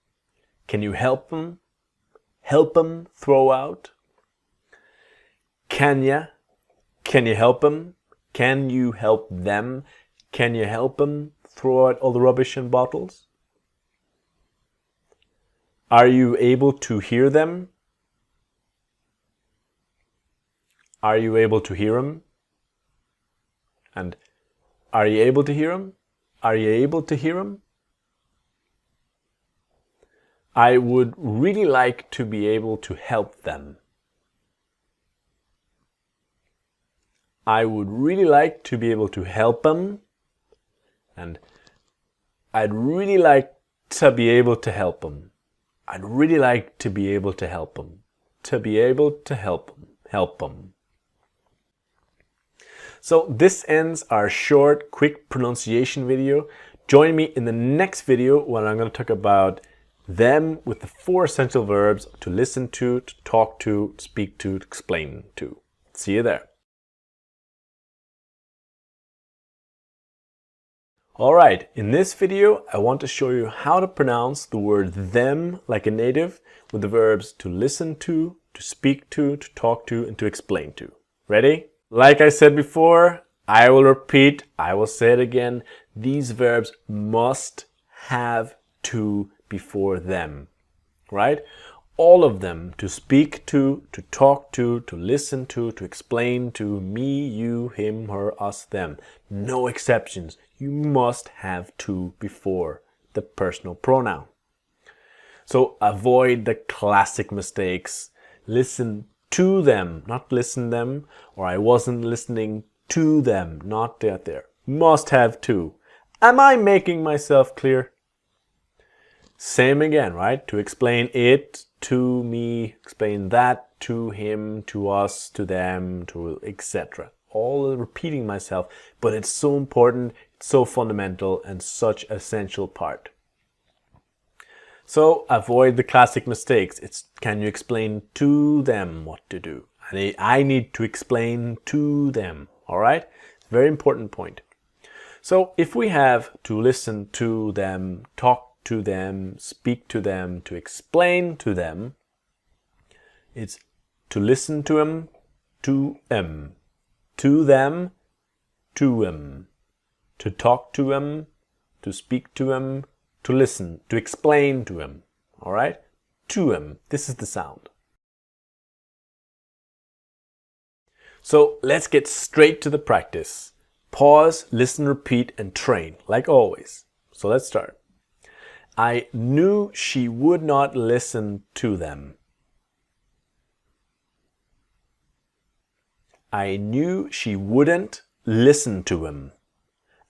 Can you help them throw out? Can you help them? Can you help them? Can you help them throw out all the rubbish and bottles? Are you able to hear them? Are you able to hear them? And are you able to hear them? Are you able to hear them? I would really like to be able to help them. I would really like to be able to help them. And I'd really like to be able to help them. I'd really like to be able to help them. To be able to help them. So this ends our short, quick pronunciation video. Join me in the next video when I'm going to talk about them with the 4 essential verbs to listen to talk to, speak to explain to. See you there. Alright, in this video I want to show you how to pronounce the word them like a native with the verbs to listen to speak to talk to, and to explain to. Ready? Like I said before, I will repeat, I will say it again, these verbs must have to before them, right? All of them, to speak to talk to listen to explain to, me, you, him, her, us, them. No exceptions. You must have to before the personal pronoun. So avoid the classic mistakes. Listen to them, not listen them, or I wasn't listening to them, not that there. Must have to. Am I making myself clear? Same again, right? To explain it, to me, explain that, to him, to us, to them, to etc. All repeating myself, but it's so important, it's so fundamental, and such an essential part. So avoid the classic mistakes. It's can you explain to them what to do? I need to explain to them, all right? Very important point. So if we have to listen to them, talk to them, speak to them, to explain to them, it's to listen to them, to them, to them, to them, to talk to them, to speak to them, to listen, to explain to them, all right? To them, this is the sound. So let's get straight to the practice. Pause, listen, repeat, and train, like always. So let's start. I knew she would not listen to them. I knew she wouldn't listen to him.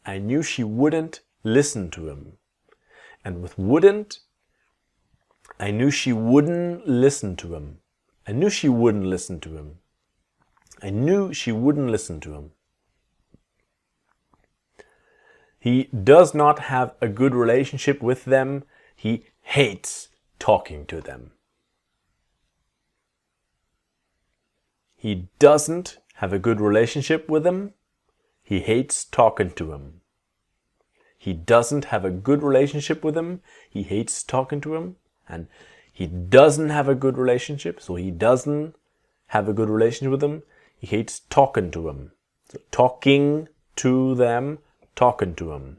I knew she wouldn't listen to him. And with wouldn't, I knew she wouldn't listen to him. I knew she wouldn't listen to him. I knew she wouldn't listen to him. He does not have a good relationship with them. He hates talking to them. He doesn't have a good relationship with them. He hates talking to him. He doesn't have a good relationship with him. He hates talking to him. And he doesn't have a good relationship. So he doesn't have a good relationship with them. He hates talking to him. So talking to them, talking to him.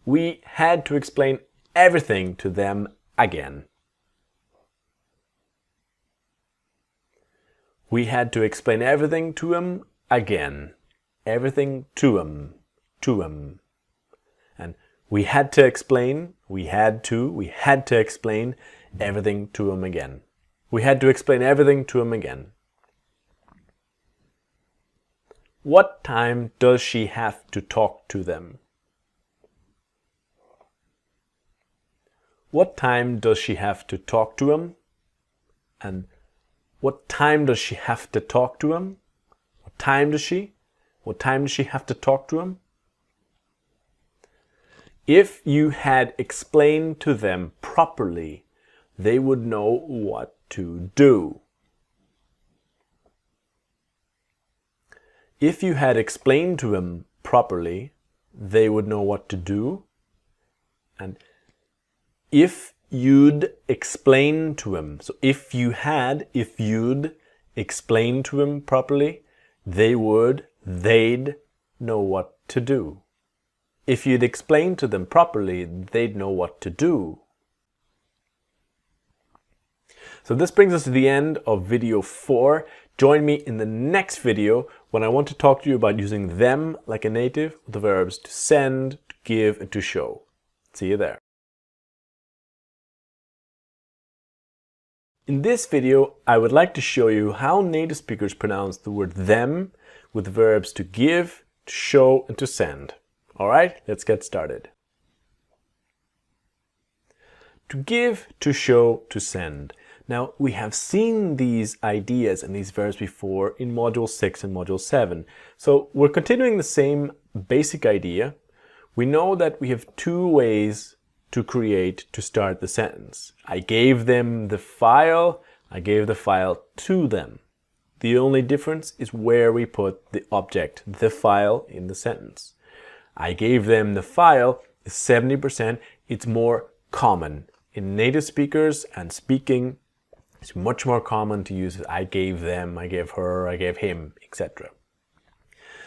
We had to explain everything to them again. We had to explain everything to him again. Everything to him. To him. And we had to explain everything to him again. We had to explain everything to him again. What time does she have to talk to them? What time does she have to talk to him? And what time does she have to talk to him? What time does she? What time does she have to talk to him? If you had explained to them properly, they would know what to do. If you had explained to them properly, they would know what to do. And if you'd explain to him, so if you'd explain to him properly, they'd know what to do. If you'd explain to them properly, they'd know what to do. So this brings us to the end of video 4. Join me in the next video when I want to talk to you about using them like a native with the verbs to send, to give, and to show. See you there. In this video, I would like to show you how native speakers pronounce the word them with the verbs to give, to show, and to send. All right, let's get started. To give, to show, to send. Now, we have seen these ideas and these verbs before in Module 6 and Module 7. So we're continuing the same basic idea. We know that we have 2 ways to start the sentence. I gave them the file. I gave the file to them. The only difference is where we put the object, the file, in the sentence. I gave them the file is 70%. It's more common. In native speakers and speaking, it's much more common to use I gave them, I gave her, I gave him, etc.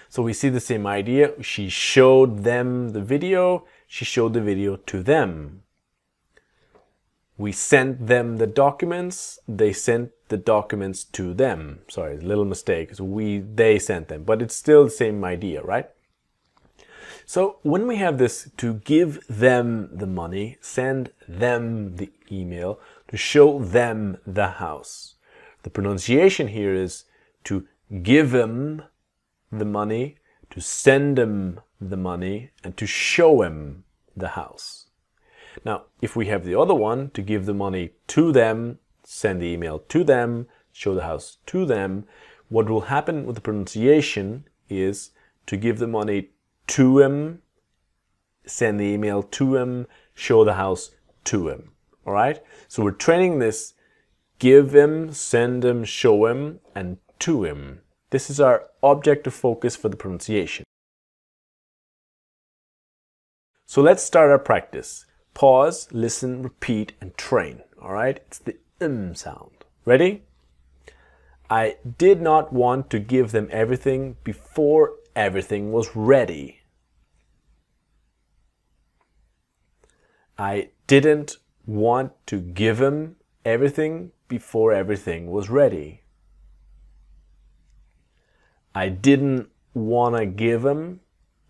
So we see the same idea. She showed them the video. She showed the video to them. We sent them the documents. They sent the documents to them. Sorry, a little mistake. So they sent them, but it's still the same idea, right? So when we have this to give them the money, send them the email, to show them the house. The pronunciation here is to give them the money, to send them the money, and to show him the house. Now, if we have the other one, to give the money to them, send the email to them, show the house to them, what will happen with the pronunciation is to give the money to him, send the email to him, show the house to him. All right? So we're training this give him, send him, show him, and to him. This is our object of focus for the pronunciation. So let's start our practice. Pause, listen, repeat, and train. All right? It's the sound. Ready? I did not want to give them everything before everything was ready. I didn't want to give him everything before everything was ready. I didn't want to give him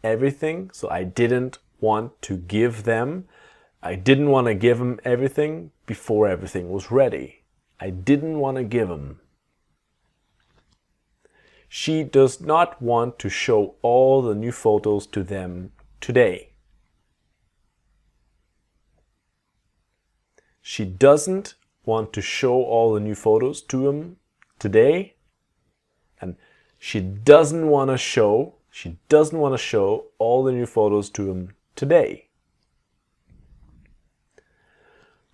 everything, so I didn't want to give them. I didn't want to give him everything before everything was ready. I didn't want to give him. She does not want to show all the new photos to them today. She doesn't want to show all the new photos to him today. And she doesn't want to show all the new photos to him today.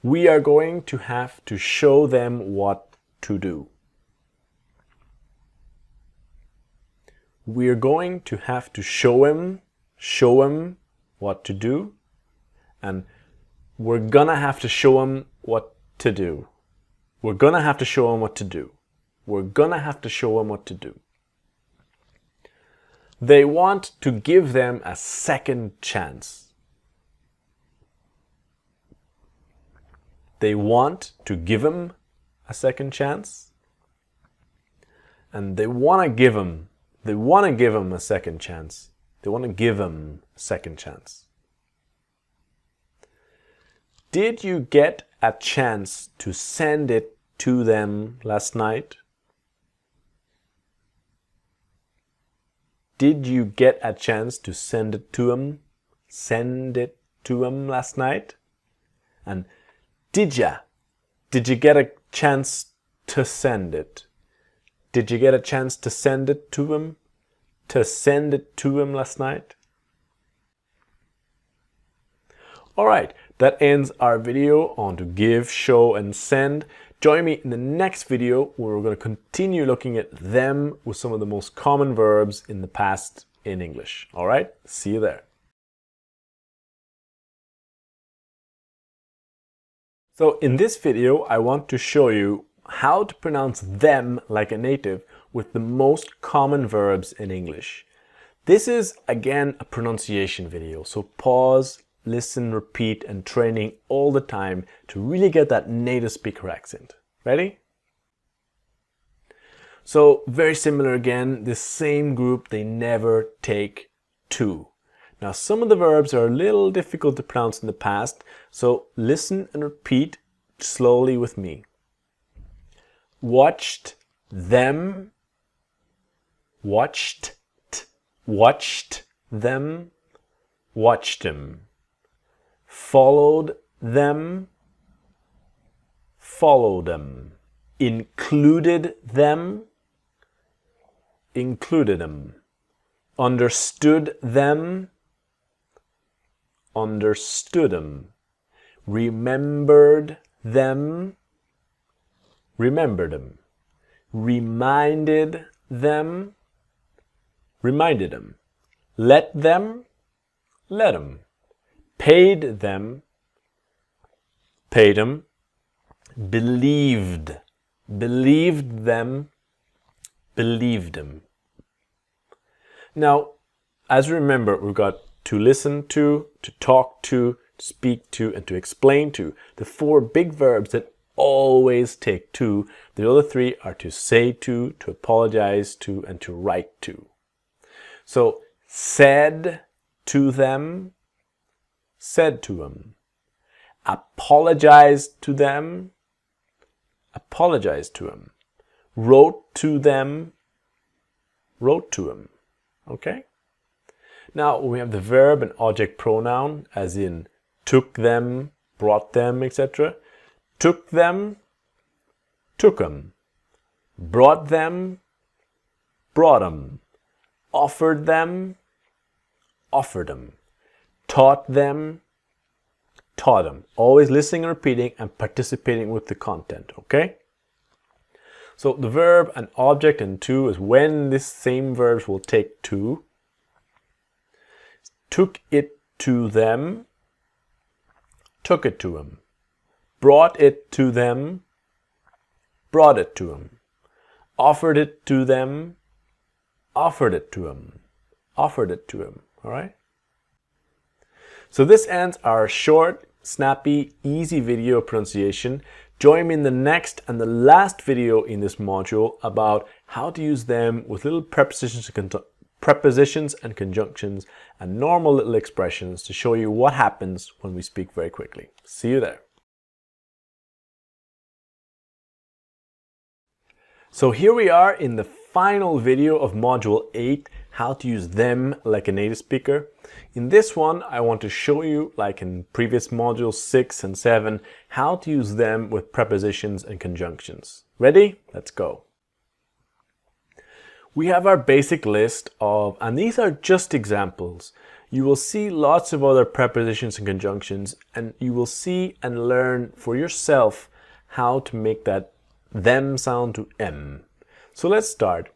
We are going to have to show them what to do. We are going to have to show him what to do, and we're gonna have to show him what to do. We're gonna have to show him what to do. We're gonna have to show him what to do. They want to give them a second chance. They want to give him a second chance. And they want to give him a second chance. They want to give him a second chance. Did you get a chance to send it to them last night? Did you get a chance to send it to him? Send it to him last night? And did ya? Did you get a chance to send it? Did you get a chance to send it to him? To send it to him last night? Alright, that ends our video on to give, show, and send. Join me in the next video where we're going to continue looking at them with some of the most common verbs in the past in English. Alright, see you there. So in this video, I want to show you how to pronounce them like a native with the most common verbs in English. This is, again, a pronunciation video, so pause, listen, repeat, and training all the time to really get that native speaker accent. Ready? So very similar again, the same group, they never take to. Now some of the verbs are a little difficult to pronounce in the past, so listen and repeat slowly with me. Watched them, watched them, watched them. Followed them, followed them. Included them, included them. Understood them, understood them. Remembered them, remembered them. Reminded them, reminded them. Let them, let them. Paid them, paid them. Believed, believed them, believed them. Now, as you remember, we've got to listen to talk to speak to, and to explain to. The four big verbs that always take to. The other three are to say to apologize to, and to write to. So, said to them, said to them. Apologized to them, apologized to them. Wrote to them, wrote to them. Okay? Now we have the verb and object pronoun, as in took them, brought them, etc. Took them, took them. Brought them, brought them. Offered them, offered them. Taught them, taught them. Always listening and repeating and participating with the content, okay? So the verb and object and to is when this same verbs will take to. Took it to them, took it to them. Brought it to them, brought it to them. Offered it to them, offered it to them. Offered it to them, all right? So this ends our short, snappy, easy video pronunciation. Join me in the next and the last video in this module about how to use them with little prepositions and conjunctions and normal little expressions to show you what happens when we speak very quickly. See you there. So here we are in the final video of Module 8, how to use them like a native speaker. In this one, I want to show you, like in previous modules 6 and 7, how to use them with prepositions and conjunctions. Ready? Let's go. We have our basic list of, and these are just examples. You will see lots of other prepositions and conjunctions, and you will see and learn for yourself how to make that them sound to m. So let's start.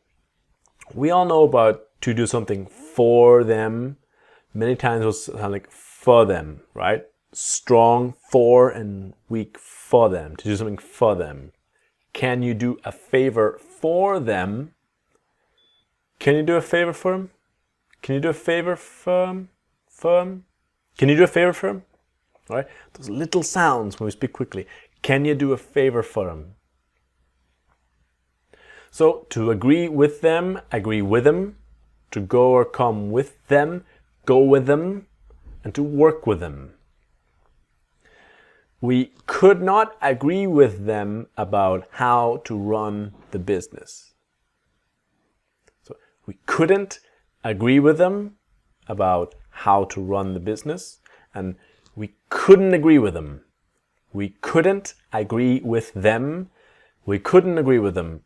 We all know about to do something for them. Many times it'll sound like for them, right? Strong for and weak for them. To do something for them. Can you do a favor for them? Can you do a favor for them? Can you do a favor for them? Can you do a favor for them? All right? Those little sounds when we speak quickly. Can you do a favor for them? So to agree with them, agree with them. To go or come with them, go with them. And to work with them. We could not agree with them about how to run the business. So we couldn't agree with them about how to run the business, and we couldn't agree with them. We couldn't agree with them. We couldn't agree with them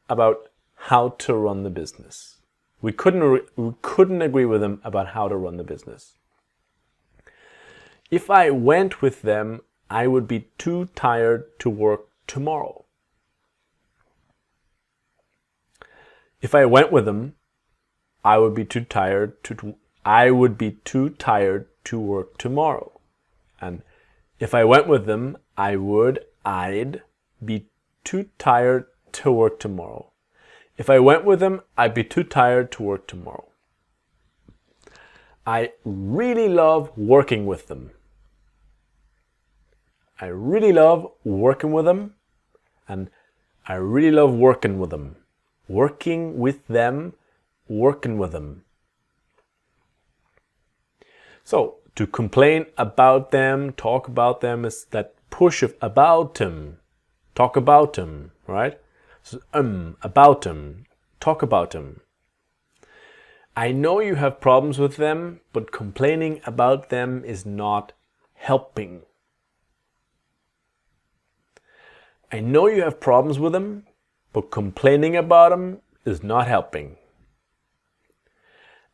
about how to run the business. We couldn't agree with them about how to run the business. If I went with them, I would be too tired to work tomorrow. If I went with them, I would be too tired to work tomorrow. And if I went with them, I'd be too tired to work tomorrow. If I went with them, I'd be too tired to work tomorrow. I really love working with them. I really love working with them, and I really love working with them. Working with them, working with them. So, to complain about them, talk about them, is that push of about them. Talk about them, right? So, about them. Talk about them. I know you have problems with them, but complaining about them is not helping. I know you have problems with them, but complaining about them is not helping.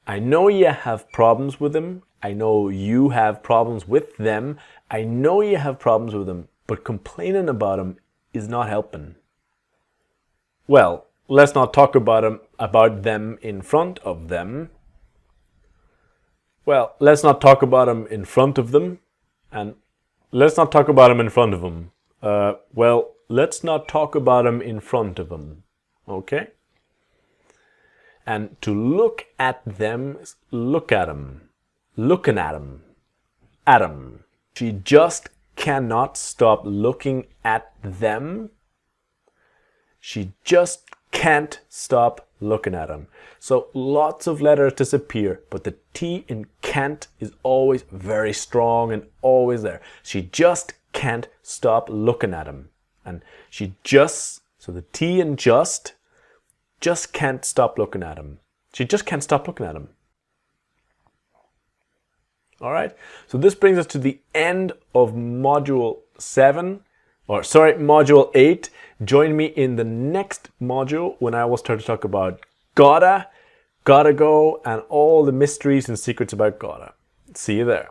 I know you have problems with them. I know you have problems with them. I know you have problems with them, but complaining about them is not helping. Well, let's not talk about them in front of them. Well, let's not talk about them in front of them, and let's not talk about them in front of them. Well, let's not talk about them in front of them. Okay? And to look at them is look at them. Looking at them. At them. She just cannot stop looking at them. She just can't stop looking at them. So lots of letters disappear, but the T in can't is always very strong and always there. She just can't stop looking at him. And she just, so the T in just can't stop looking at him. She just can't stop looking at him. All right, so this brings us to the end of module 8. Join me in the next module when I will start to talk about gotta go, and all the mysteries and secrets about gotta. See you there.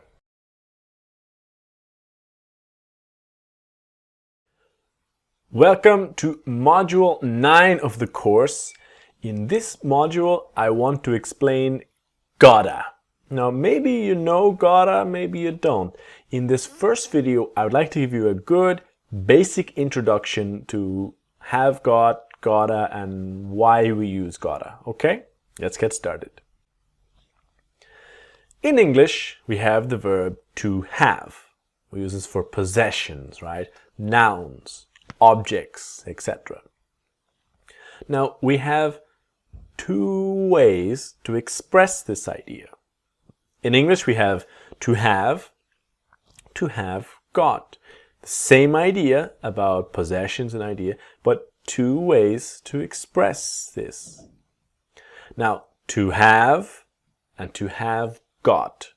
Welcome to module 9 of the course. In this module, I want to explain gotta. Now, maybe you know gotta, maybe you don't. In this first video, I would like to give you a good basic introduction to have got, gotta, and why we use gotta. Okay? Let's get started. In English, we have the verb to have. We use this for possessions, right? Nouns, objects, etc. Now, we have two ways to express this idea. In English, we have to have got. The same idea about possessions and idea, but two ways to express this. Now, to have and to have got.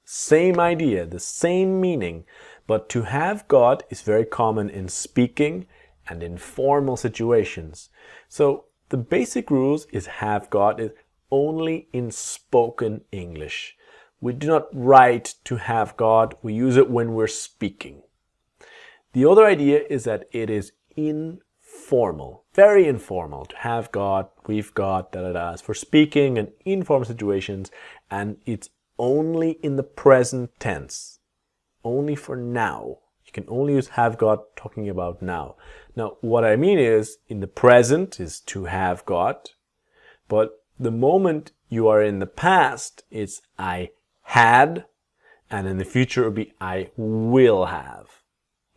Same idea, the same meaning, but to have got is very common in speaking and in formal situations. So the basic rules is have got is only in spoken English. We do not write to have got, we use it when we're speaking. The other idea is that it is informal, very informal. To have got, we've got, It's for speaking and informal situations, and it's only in the present tense, only for now. You can only use have got talking about now. Now, what I mean is, in the present is to have got, but the moment you are in the past, it's I had, and in the future it will be I will have.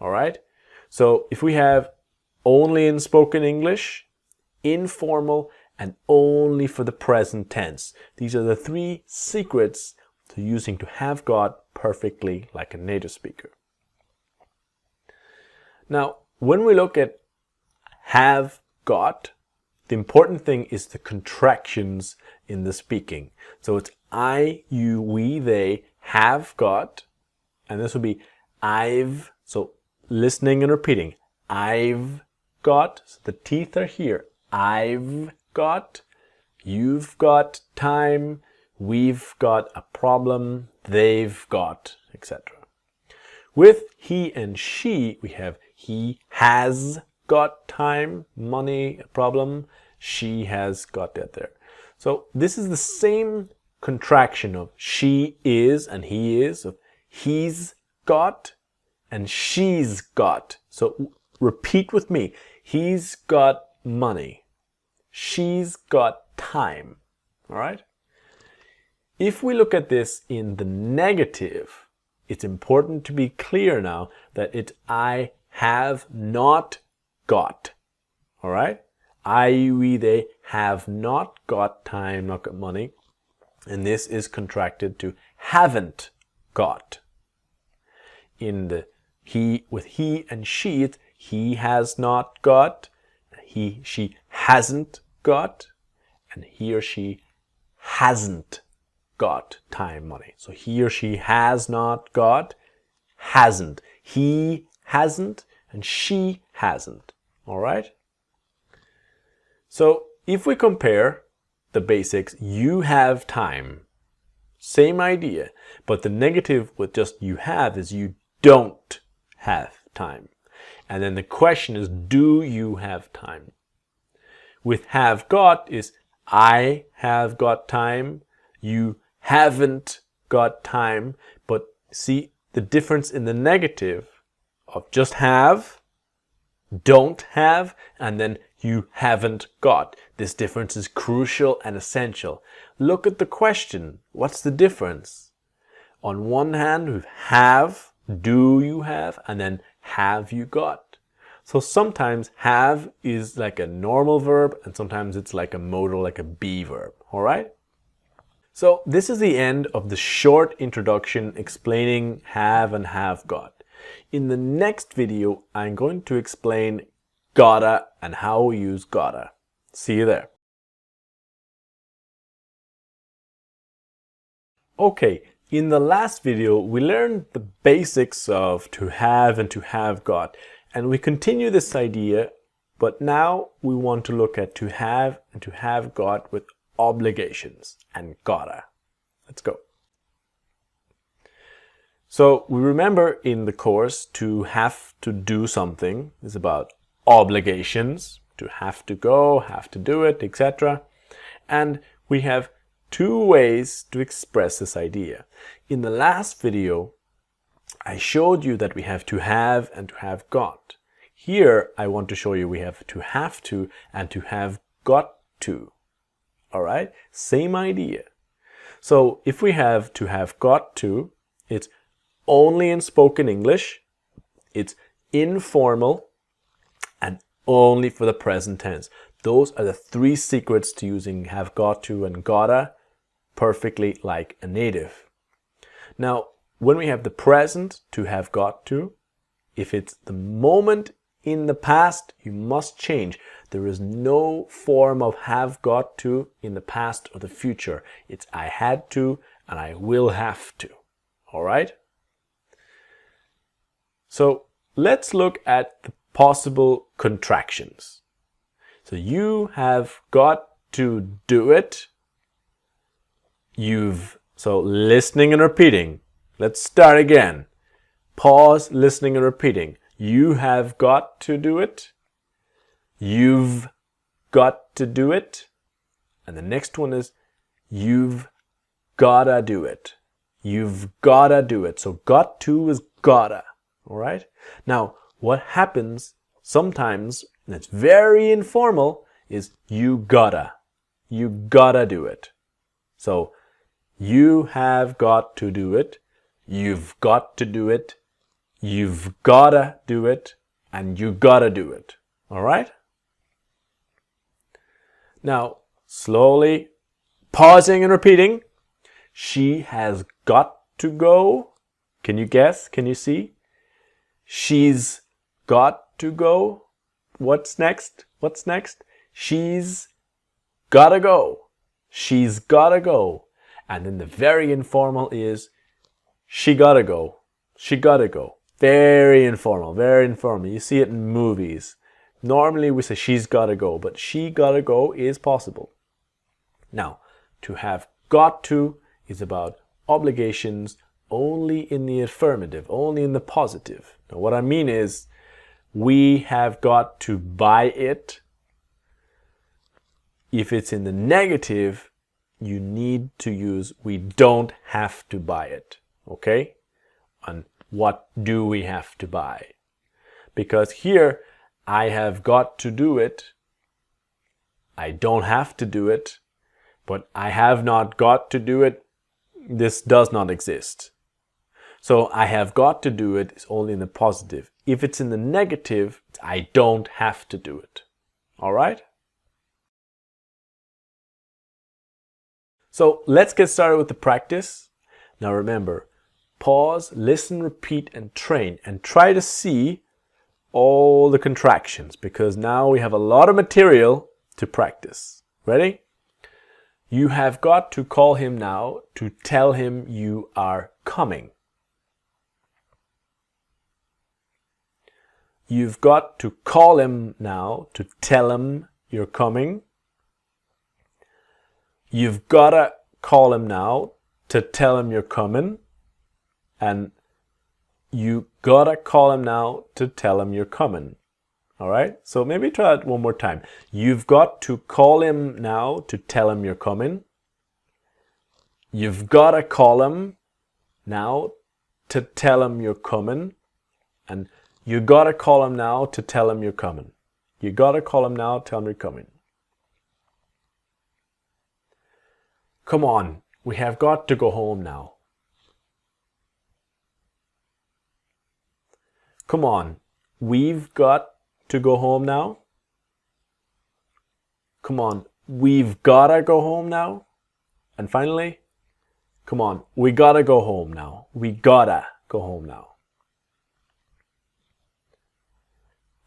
All right? So if we have only in spoken English, informal, and only for the present tense. These are the three secrets to using to have got perfectly like a native speaker. Now, when we look at have got, the important thing is the contractions in the speaking. So it's I, you, we, they have got, and this would be I've, so listening and repeating. I've got, so the teeth are here. I've got, you've got time, we've got a problem, they've got, etc. With he and she, we have he has got time, money, a problem, she has got that there. So this is the same contraction of she is and he is, of he's got and she's got. So repeat with me. He's got money. She's got time. All right? If we look at this in the negative, it's important to be clear now that it's I have not got. All right? I, we, they have not got time, not got money. And this is contracted to haven't got. In the he, with he and she, it's he has not got, he, she hasn't got, and he or she hasn't got time, money. So he or she has not got, hasn't. He hasn't, and she hasn't. All right? So if we compare the basics, you have time. Same idea, but the negative with just you have is you don't have time. And then the question is, do you have time? With have got is I have got time, you haven't got time, but see the difference in the negative of just have, don't have, and then you haven't got. This difference is crucial and essential. Look at the question. What's the difference? On one hand, we have, do you have, and then have you got. So sometimes have is like a normal verb, and sometimes it's like a modal, like a be verb. All right? So this is the end of the short introduction explaining have and have got. In the next video, I'm going to explain gotta and how we use gotta. See you there. Okay, in the last video, we learned the basics of to have and to have got, and we continue this idea, but now we want to look at to have and to have got with obligations and gotta. Let's go. So we remember in the course to have to do something is about obligations, to have to go, have to do it, etc. And we have two ways to express this idea. In the last video, I showed you that we have to have and to have got. Here, I want to show you we have to and to have got to. All right, same idea. So if we have to have got to, it's only in spoken English, it's informal, and only for the present tense. Those are the three secrets to using have got to and gotta perfectly like a native. Now, when we have the present to have got to, if it's the moment in the past, you must change. There is no form of have got to in the past or the future. It's I had to and I will have to. All right? So let's look at the possible contractions. So you have got to do it. So listening and repeating. Let's start again. Pause, listening and repeating. You have got to do it. You've got to do it. And the next one is you've gotta do it. You've gotta do it. So got to is gotta. All right? Now, what happens sometimes, and it's very informal, is you gotta. You gotta do it. So you have got to do it. You've got to do it. You've gotta do it. And you gotta do it. All right? Now, slowly pausing and repeating. She has got to go. Can you guess? Can you see? She's got to go. What's next? What's next? she's gotta go. She's gotta go. And then the very informal is she gotta go. She gotta go. Very informal, very informal. You see it in movies. Normally we say she's gotta go, but she gotta go is possible. Now, to have got to is about obligations only in the affirmative, only in the positive. Now, what I mean is we have got to buy it. If it's in the negative, you need to use we don't have to buy it. Okay? And what do we have to buy? Because here, I have got to do it. I don't have to do it. But I have not got to do it. This does not exist. So I have got to do it is only in the positive. If it's in the negative, I don't have to do it. All right? So let's get started with the practice. Now remember, pause, listen, repeat, and train. And try to see all the contractions because now we have a lot of material to practice. Ready? You have got to call him now to tell him you are coming. You've got to call him now to tell him you're coming. You've got to call him now to tell him you're coming. And you got to call him now to tell him you're coming. All right? So maybe try it one more time. You've got to call him now to tell him you're coming. You've got to call him now to tell him you're coming. And you got to call him now to tell him you're coming. You got to call him now, tell him you're coming. Come on, we have got to go home now. Come on, we've got to go home now. Come on, we've gotta go home now. And finally, come on, we gotta go home now. We gotta go home now.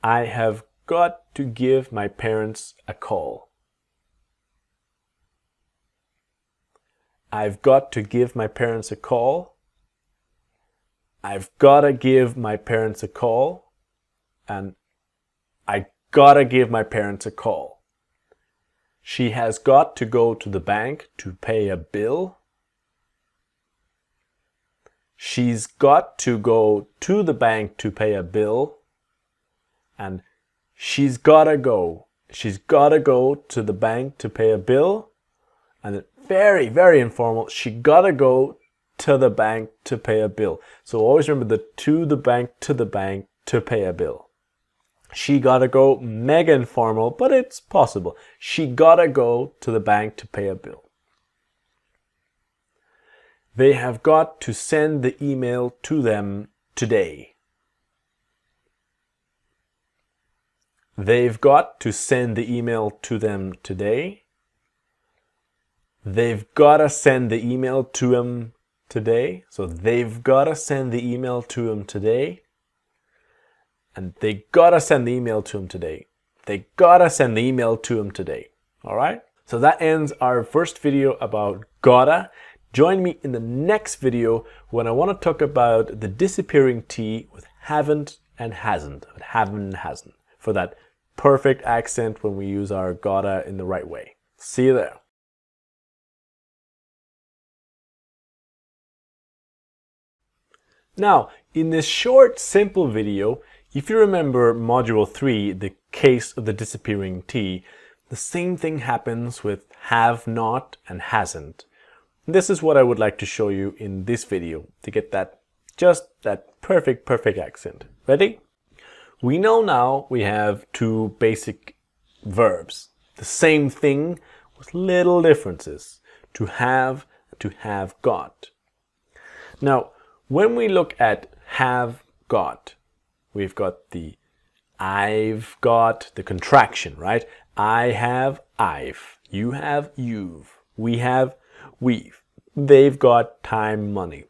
I have got to give my parents a call. I've got to give my parents a call. I've gotta give my parents a call. And I gotta give my parents a call. She has got to go to the bank to pay a bill. She's got to go to the bank to pay a bill. And she's gotta go. She's gotta go to the bank to pay a bill. And very, very informal. She gotta go to the bank to pay a bill. So always remember the to the bank to pay a bill. She gotta go, mega informal, but it's possible. She gotta go to the bank to pay a bill. They have got to send the email to them today. They've got to send the email to them today. They've got to send the email to him today. So they've got to send the email to him today. And they got to send the email to him today. They got to send the email to him today. All right? So that ends our first video about gotta. Join me in the next video when I want to talk about the disappearing T with haven't and hasn't. Haven't and hasn't. For that perfect accent when we use our gotta in the right way. See you there. Now, in this short, simple video, if you remember Module 3, the case of the disappearing T, the same thing happens with have not and hasn't. This is what I would like to show you in this video to get that, just that perfect accent. Ready? We know now we have two basic verbs. The same thing with little differences. To have got. Now, when we look at have got, we've got the I've got, the contraction, right? I have, I've. You have, you've. We have, we've. They've got time, money.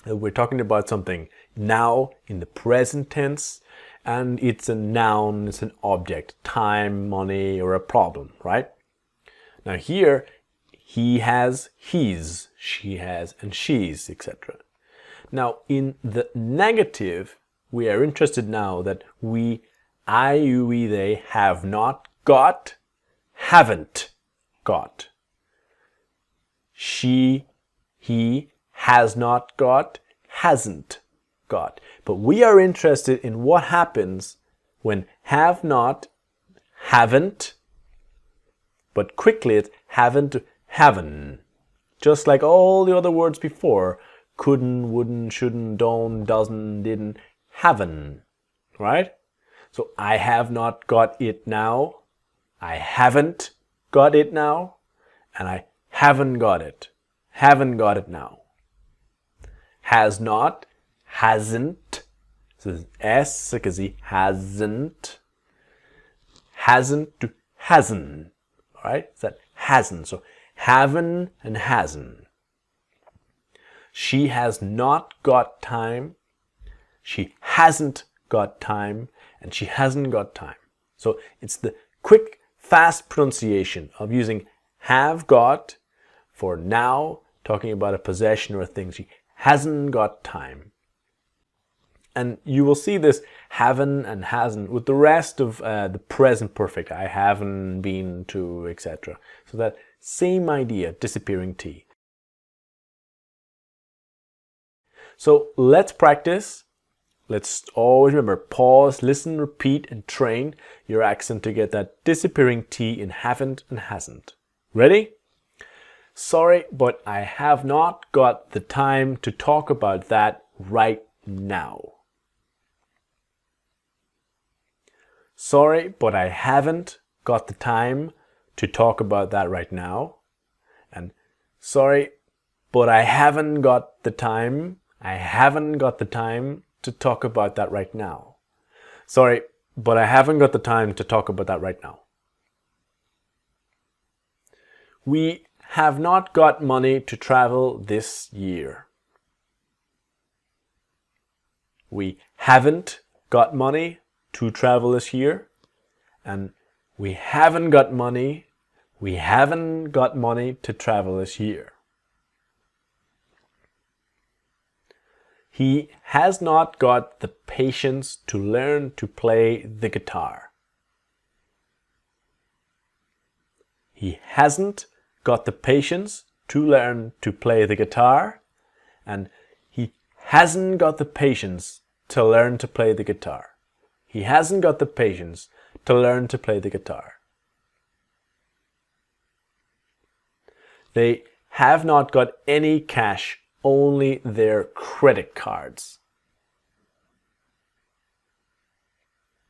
We're talking about something now in the present tense, and it's a noun, it's an object, time, money, or a problem, right? Now here, he has his, she has and she's, etc. Now in the negative, we are interested now that we, I, you, we, they have not got, haven't got. She, he has not got, hasn't got. But we are interested in what happens when have not, haven't, but quickly it's haven't to haven't. Just like all the other words before, couldn't, wouldn't, shouldn't, don't, doesn't, didn't, haven't, right? So I have not got it now, I haven't got it now, and I haven't got it now. Has not, hasn't, so S because he hasn't to hasn't, all right? It's that hasn't, so haven't and hasn't. She has not got time, she hasn't got time, and she hasn't got time. So it's the quick, fast pronunciation of using have got for now, talking about a possession or a thing. She hasn't got time. And you will see this haven't and hasn't with the rest of the present perfect. I haven't been to, etc. So that same idea, disappearing T. So let's practice. Let's always remember, pause, listen, repeat, and train your accent to get that disappearing T in haven't and hasn't. Ready? Sorry, but I have not got the time to talk about that right now. Sorry, but I haven't got the time to talk about that right now. And sorry, but I haven't got the time. I haven't got the time to talk about that right now. Sorry, but I haven't got the time to talk about that right now. We have not got money to travel this year. We haven't got money to travel this year, and we haven't got money to travel this year. He has not got the patience to learn to play the guitar. He hasn't got the patience to learn to play the guitar, and he hasn't got the patience to learn to play the guitar. He hasn't got the patience to learn to play the guitar. They have not got any cash, only their credit cards.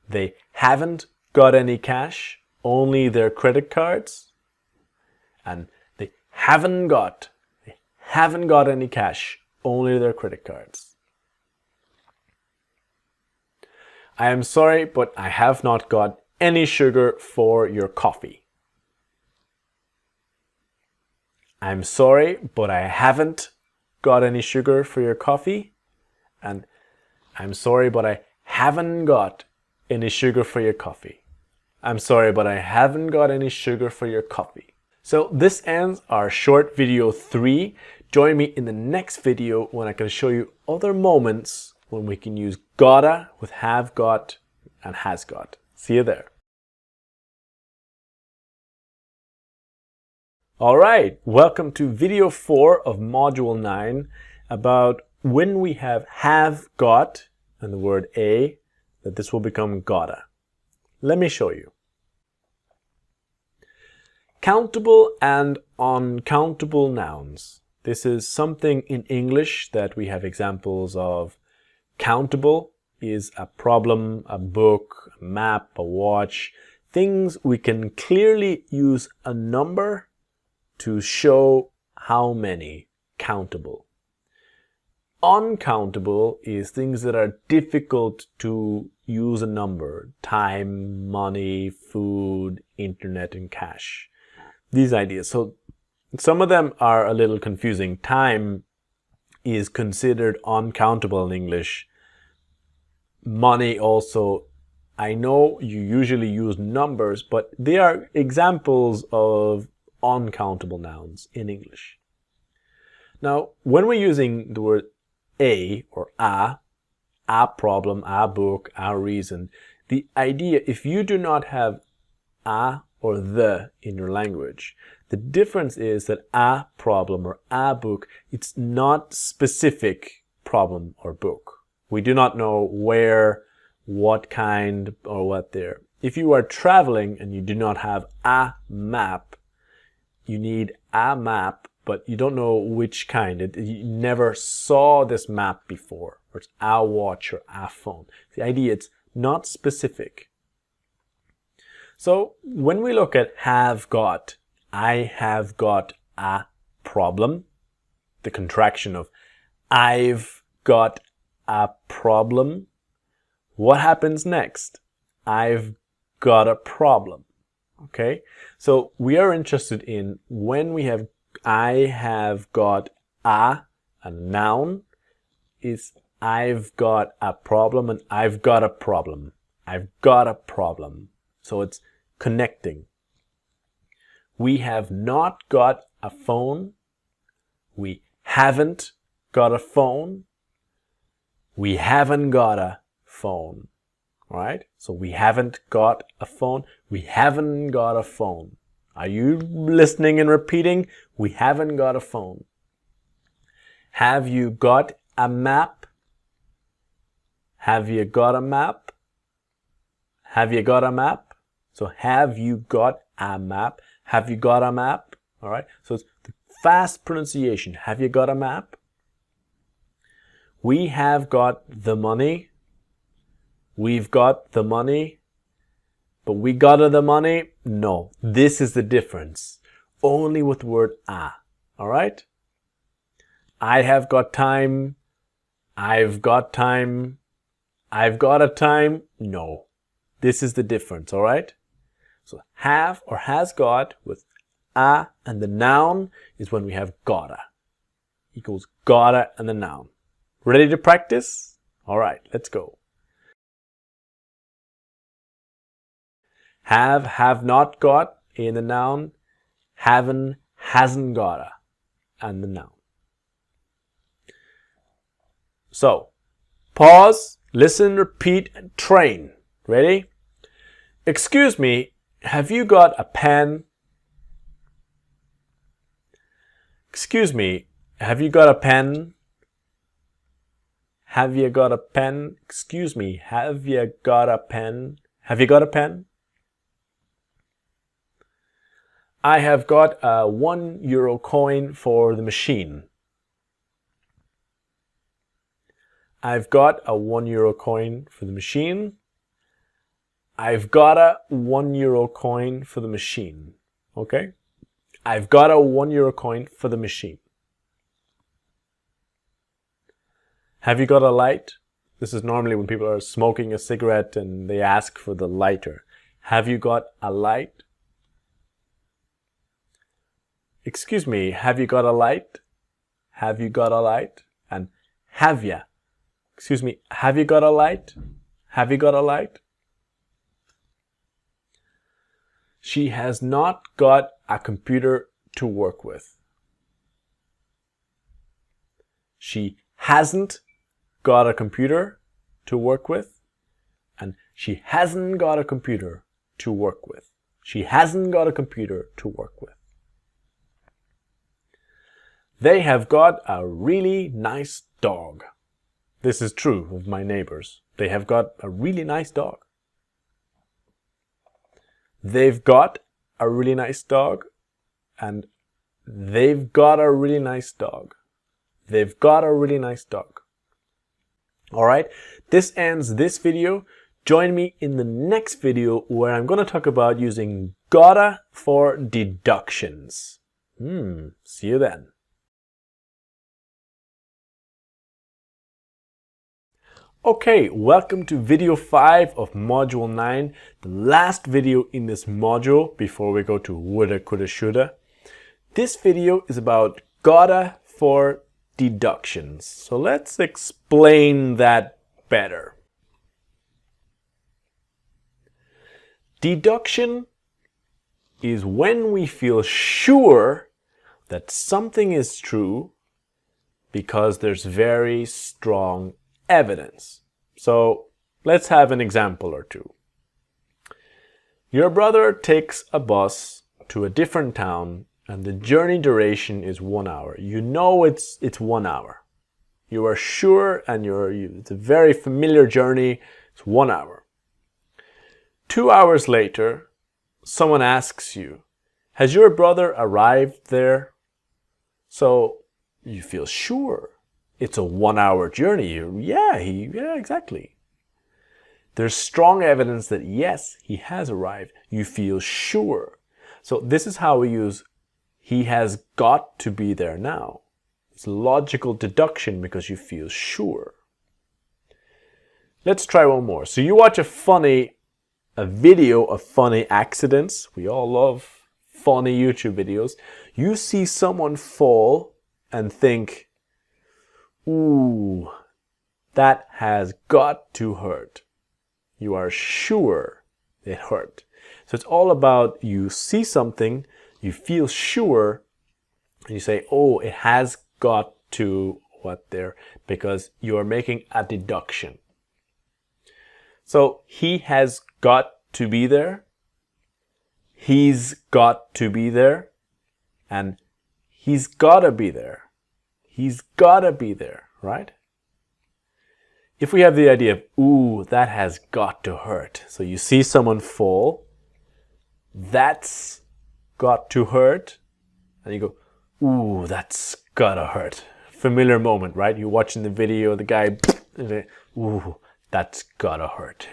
They haven't got any cash, only their credit cards. And they haven't got any cash, only their credit cards. I am sorry, but I have not got any sugar for your coffee. I'm sorry, but I haven't got any sugar for your coffee. And I'm sorry, but I haven't got any sugar for your coffee. I'm sorry, but I haven't got any sugar for your coffee. So this ends our short video 3. Join me in the next video when I can show you other moments when we can use gotta with have got and has got. See you there. All right, welcome to video 4 of module 9 about when we have got and the word a, that this will become gotta. Let me show you. Countable and uncountable nouns. This is something in English that we have examples of. Countable is a problem, a book, a map, a watch, things we can clearly use a number to show how many. Countable. Uncountable is things that are difficult to use a number. Time, money, food, internet, and cash. These ideas. So some of them are a little confusing. Time is considered uncountable in English money also. I know you usually use numbers, but they are examples of uncountable nouns in English. Now, when we're using the word a or a problem, a book, a reason, the idea, if you do not have a or the in your language, the difference is that a problem or a book, it's not specific problem or book. We do not know where, what kind, or what there. If you are traveling and you do not have a map, you need a map, but you don't know which kind. You never saw this map before, or it's a watch or a phone. The idea, it's not specific. So when we look at have got, I have got a problem, the contraction of I've got a problem, what happens next? I've got a problem. Okay, so we are interested in when we have I have got a noun, is I've got a problem and I've got a problem. I've got a problem. So it's connecting. We have not got a phone. We haven't got a phone. We haven't got a phone. Right? So we haven't got a phone. We haven't got a phone. Are you listening and repeating? We haven't got a phone. Have you got a map? Have you got a map? Have you got a map? So have you got a map? Have you got a map? All right. So it's the fast pronunciation. Have you got a map? We have got the money. We've got the money, but we got the money? No, this is the difference. Only with the word a, all right? I have got time. I've got time. I've got a time. No, this is the difference, all right? So have or has got with a and the noun is when we have gotta. Equals gotta and the noun. Ready to practice? All right, let's go. Have not got in the noun, haven't, hasn't gotta, and the noun. So, pause, listen, repeat, and train. Ready? Excuse me, have you got a pen? Excuse me, have you got a pen? Have you got a pen? Excuse me, have you got a pen? Have you got a pen? I have got a €1 coin for the machine. I've got a €1 coin for the machine. I've got a €1 coin for the machine. Okay? I've got a €1 coin for the machine. Have you got a light? This is normally when people are smoking a cigarette and they ask for the lighter. Have you got a light? Excuse me, have you got a light? Have you got a light? And have ya? Excuse me, have you got a light? Have you got a light? She has not got a computer to work with. She hasn't got a computer to work with. And she hasn't got a computer to work with. She hasn't got a computer to work with. They have got a really nice dog. This is true of my neighbors. They have got a really nice dog. They've got a really nice dog. And they've got a really nice dog. They've got a really nice dog. All right, this ends this video. Join me in the next video where I'm going to talk about using gotta for deductions. See you then. Okay, welcome to video 5 of module 9, the last video in this module before we go to woulda, coulda, shoulda. This video is about gotta for deductions. So let's explain that better. Deduction is when we feel sure that something is true because there's very strong evidence. So let's have an example or two. Your brother takes a bus to a different town and the journey duration is 1 hour. You know it's 1 hour. You are sure and it's a very familiar journey. It's 1 hour. 2 hours later, someone asks you, has your brother arrived there? So you feel sure. It's a 1 hour journey. Yeah, exactly. There's strong evidence that yes, he has arrived. You feel sure. So this is how we use he has got to be there now. It's logical deduction because you feel sure. Let's try one more. So you watch a video of funny accidents. We all love funny YouTube videos. You see someone fall and think, ooh, that has got to hurt. You are sure it hurt. So it's all about you see something, you feel sure, and you say, oh, it has got to what there, because you are making a deduction. So he has got to be there, he's got to be there, and he's gotta be there. He's gotta be there, right? If we have the idea of, ooh, that has got to hurt. So you see someone fall, that's got to hurt. And you go, ooh, that's gotta hurt. Familiar moment, right? You're watching the video, the guy, ooh, that's gotta hurt.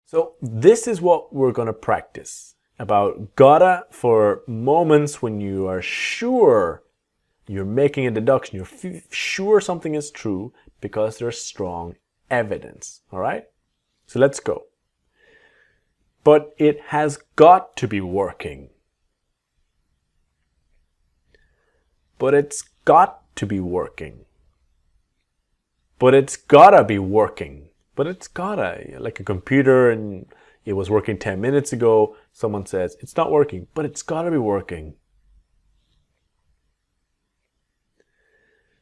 So this is what we're gonna practice about gotta for moments when you are sure you're making a deduction, you're sure something is true because there's strong evidence, all right? So let's go. But it has got to be working. But it's got to be working. But it's gotta be working. But it's gotta, like a computer and it was working 10 minutes ago, someone says, it's not working, but it's gotta be working.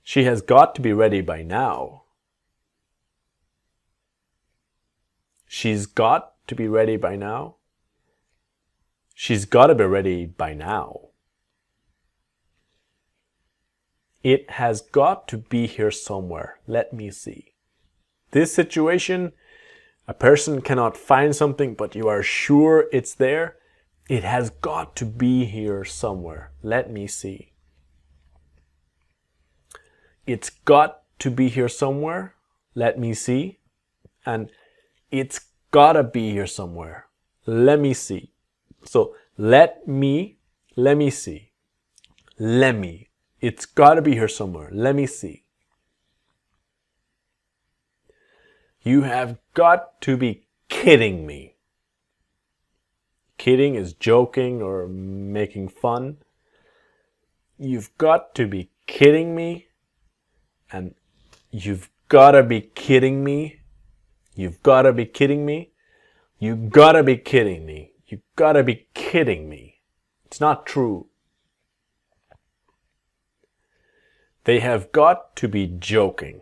She has got to be ready by now. She's got to be ready by now. She's got to be ready by now. It has got to be here somewhere. Let me see. This situation, a person cannot find something, but you are sure it's there. It has got to be here somewhere. Let me see. It's got to be here somewhere. Let me see. And it's gotta be here somewhere. Let me see. So let me see. Let me. It's gotta be here somewhere. Let me see. You have got to be kidding me. Kidding is joking or making fun. You've got to be kidding me. And you've gotta be kidding me. You've gotta be kidding me. You gotta be kidding me. You gotta be kidding me. It's not true. They have got to be joking.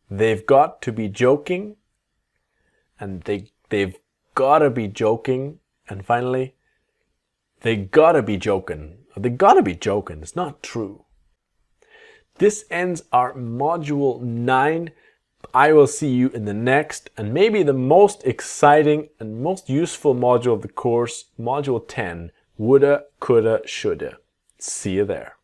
They've got to be joking. And they've gotta be joking. And finally, they gotta be joking. They gotta be joking. It's not true. This ends our module 9. I will see you in the next and maybe the most exciting and most useful module of the course, module 10, woulda, coulda, shoulda. See you there.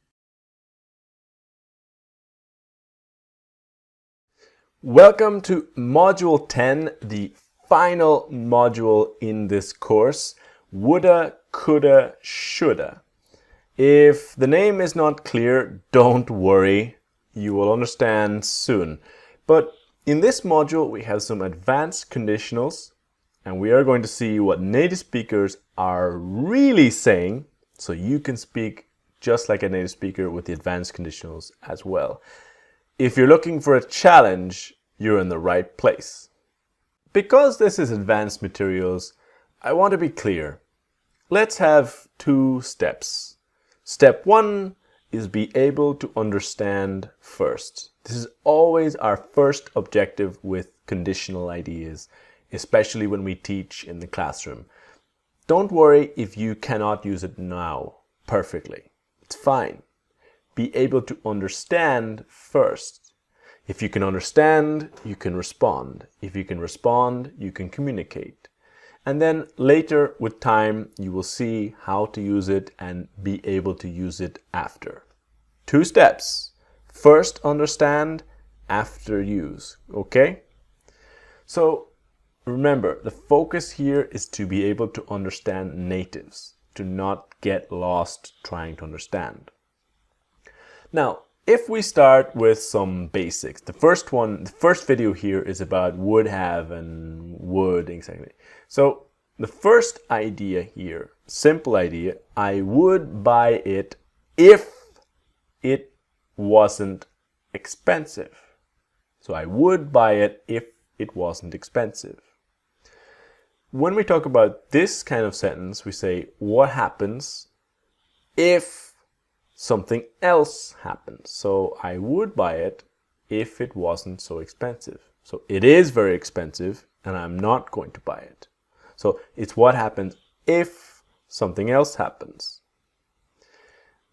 Welcome to module 10, the final module in this course, woulda, coulda, shoulda. If the name is not clear, don't worry, you will understand soon. But in this module, we have some advanced conditionals, and we are going to see what native speakers are really saying, so you can speak just like a native speaker with the advanced conditionals as well. If you're looking for a challenge, you're in the right place. Because this is advanced materials, I want to be clear. Let's have 2 steps. Step 1 is be able to understand first. This is always our first objective with conditional ideas, especially when we teach in the classroom. Don't worry if you cannot use it now perfectly. It's fine. Be able to understand first. If you can understand, you can respond. If you can respond, you can communicate. And then later, with time, you will see how to use it and be able to use it after. 2 steps. First understand, after use. Okay? So remember, the focus here is to be able to understand natives, to not get lost trying to understand. Now, if we start with some basics, the first video here is about would have and would, exactly. So the first idea here, simple idea, I would buy it if it wasn't expensive. So I would buy it if it wasn't expensive. When we talk about this kind of sentence, we say, what happens if something else happens? So I would buy it if it wasn't so expensive. So it is very expensive and I'm not going to buy it. So it's what happens if something else happens.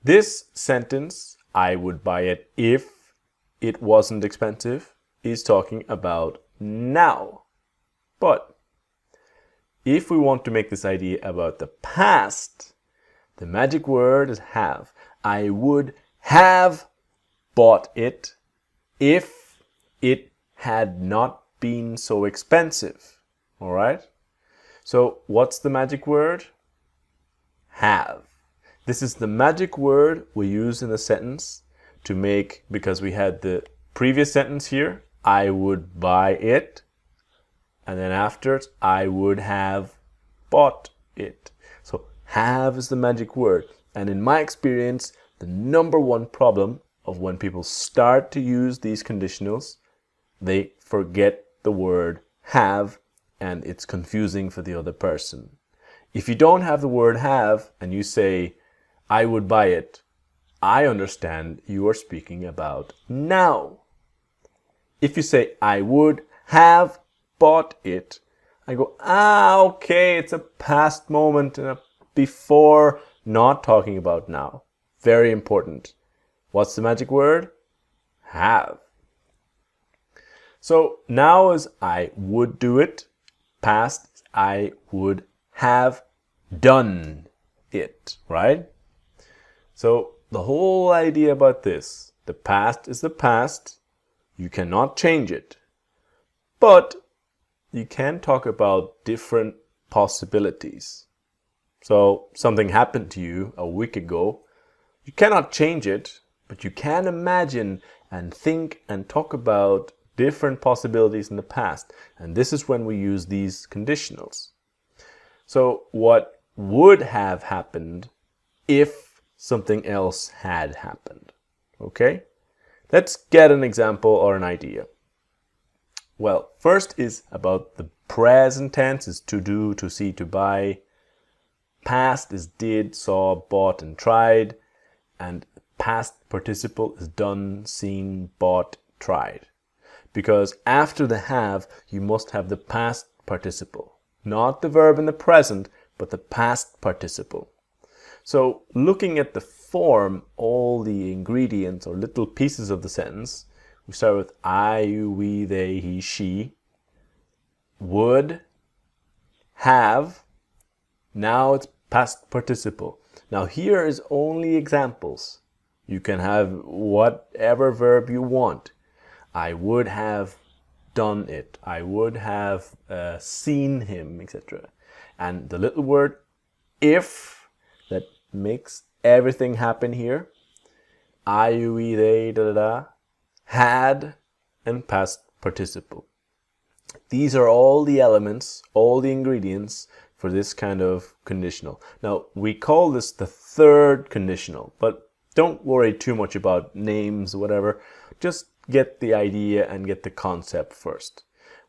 This sentence, I would buy it if it wasn't expensive, is talking about now. But if we want to make this idea about the past, the magic word is have. I would have bought it if it had not been so expensive. All right? So what's the magic word? Have. This is the magic word we use in a sentence to make, because we had the previous sentence here, I would buy it, and then after I would have bought it. So have is the magic word. And in my experience, the number 1 problem of when people start to use these conditionals, they forget the word have, and it's confusing for the other person. If you don't have the word have and you say, I would buy it, I understand you are speaking about now. If you say, I would have bought it, I go, okay, it's a past moment and a before, not talking about now. Very important. What's the magic word? Have. So now is I would do it. Past, I would have done it, right? So the whole idea about this, the past is the past. You cannot change it. But you can talk about different possibilities. So something happened to you a week ago. You cannot change it, but you can imagine and think and talk about different possibilities in the past. And this is when we use these conditionals. So what would have happened if something else had happened? Okay? Let's get an example or an idea. Well, first is about the present tense is to do, to see, to buy. Past is did, saw, bought, and tried. And past participle is done, seen, bought, tried. Because after the have, you must have the past participle. Not the verb in the present, but the past participle. So looking at the form, all the ingredients or little pieces of the sentence, we start with I, you, we, they, he, she, would, have. Now it's past participle. Now here is only examples. You can have whatever verb you want. I would have done it. I would have seen him, etc. And the little word if that makes everything happen here. I, you, we, they, da, da, da, had, and past participle. These are all the elements, all the ingredients for this kind of conditional. Now, we call this the third conditional, but Don't worry too much about names, whatever. Just get the idea and get the concept first.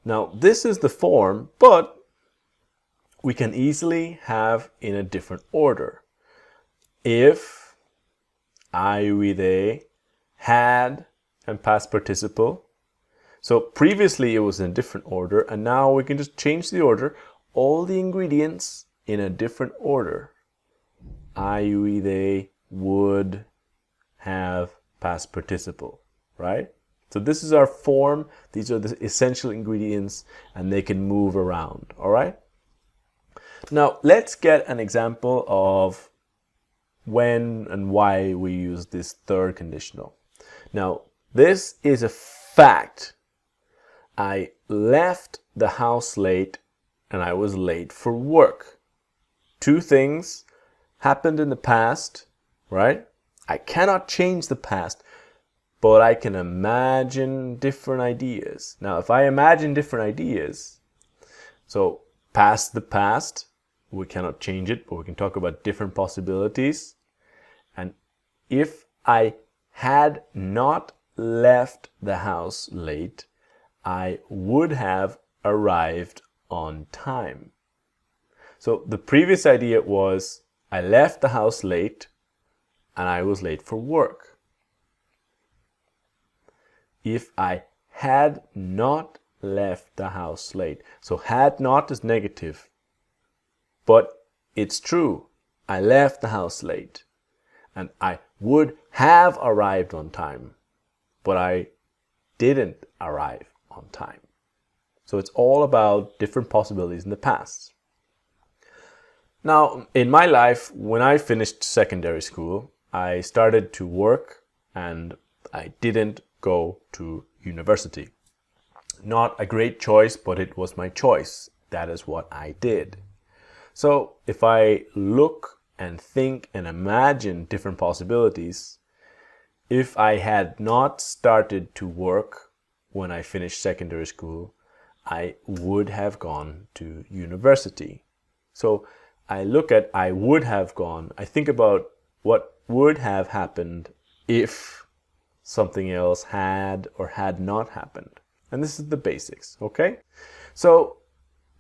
Now, this is the form, but we can easily have in a different order. If I, we, they had and past participle. So previously it was in a different order, and now we can just change the order. All the ingredients in a different order. I, we, they would have past participle, right? So this is our form. These are the essential ingredients, and they can move around, all right? Now, let's get an example of when and why we use this third conditional. Now, this is a fact. I left the house late and I was late for work. Two things happened in the past, right? I cannot change the past, but I can imagine different ideas. Now, if I imagine different ideas, so past the past, we cannot change it, but we can talk about different possibilities. And if I had not left the house late, I would have arrived on time. So the previous idea was I left the house late and I was late for work. If I had not left the house late, so had not is negative, but it's true. I left the house late and I would have arrived on time, but I didn't arrive on time. So it's all about different possibilities in the past. Now, in my life, when I finished secondary school, I started to work and I didn't go to university. Not a great choice, but it was my choice. That is what I did. So if I look and think and imagine different possibilities, if I had not started to work when I finished secondary school, I would have gone to university. So I look at I would have gone. I think about what would have happened if something else had or had not happened. And this is the basics, okay? So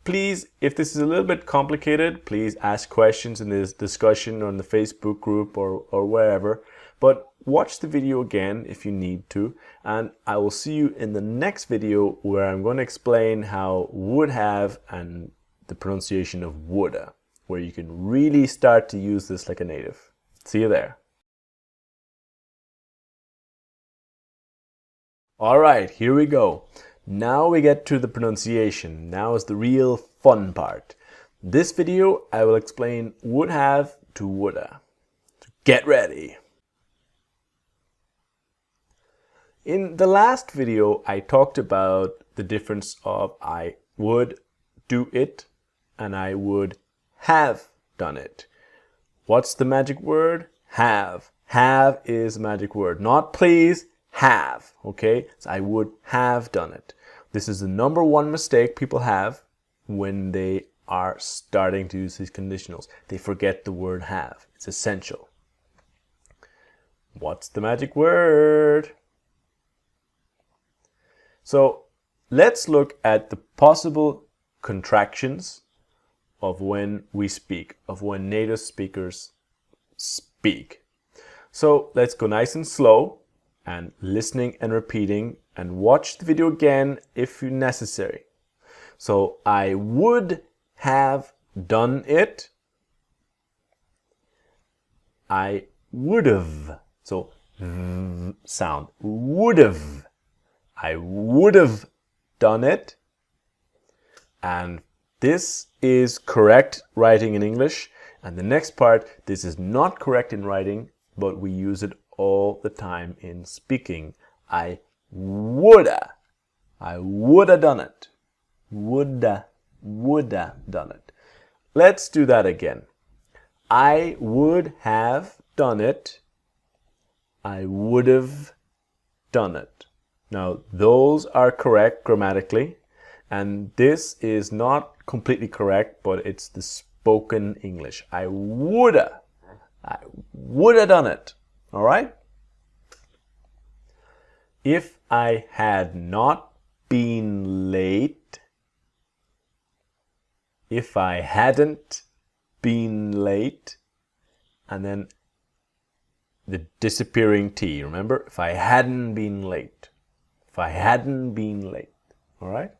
please, if this is a little bit complicated, please ask questions in this discussion on the Facebook group or wherever. But watch the video again if you need to. And I will see you in the next video where I'm going to explain how would have and the pronunciation of woulda, where you can really start to use this like a native. See you there. All right, here we go. Now we get to the pronunciation. Now is the real fun part. This video, I will explain would have to woulda. So get ready. In the last video, I talked about the difference of I would do it and I would have done it. What's the magic word? Have. Have is magic word. Not please, have. Okay? So I would have done it. This is the number one mistake people have when they are starting to use these conditionals. They forget the word have. It's essential. What's the magic word? So let's look at the possible contractions of when we speak, of when native speakers speak. So let's go nice and slow and listening and repeating, and watch the video again if necessary. So I would have done it. I would have. So sound would have. I would have done it. And this is correct writing in English. And the next part, this is not correct in writing, but we use it all the time in speaking. I woulda done it. Woulda done it. Let's do that again. I would have done it. I would have done it. Now, those are correct grammatically, and this is not completely correct, but it's the spoken English. I woulda done it. All right? If I had not been late, if I hadn't been late, and then the disappearing T, remember? If I hadn't been late. If I hadn't been late. All right?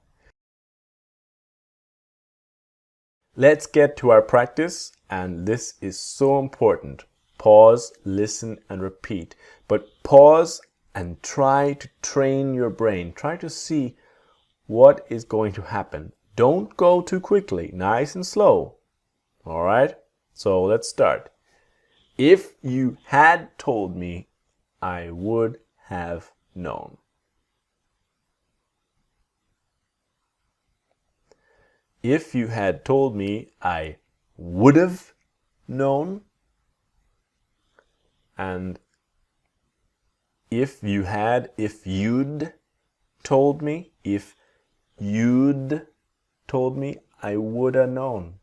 Let's get to our practice, and this is so important. Pause, listen, and repeat. But pause and try to train your brain. Try to see what is going to happen. Don't go too quickly. Nice and slow. All right? So let's start. If you had told me, I would have known. If you had told me, I would have known. And if you'd told me, if you'd told me, I would have known.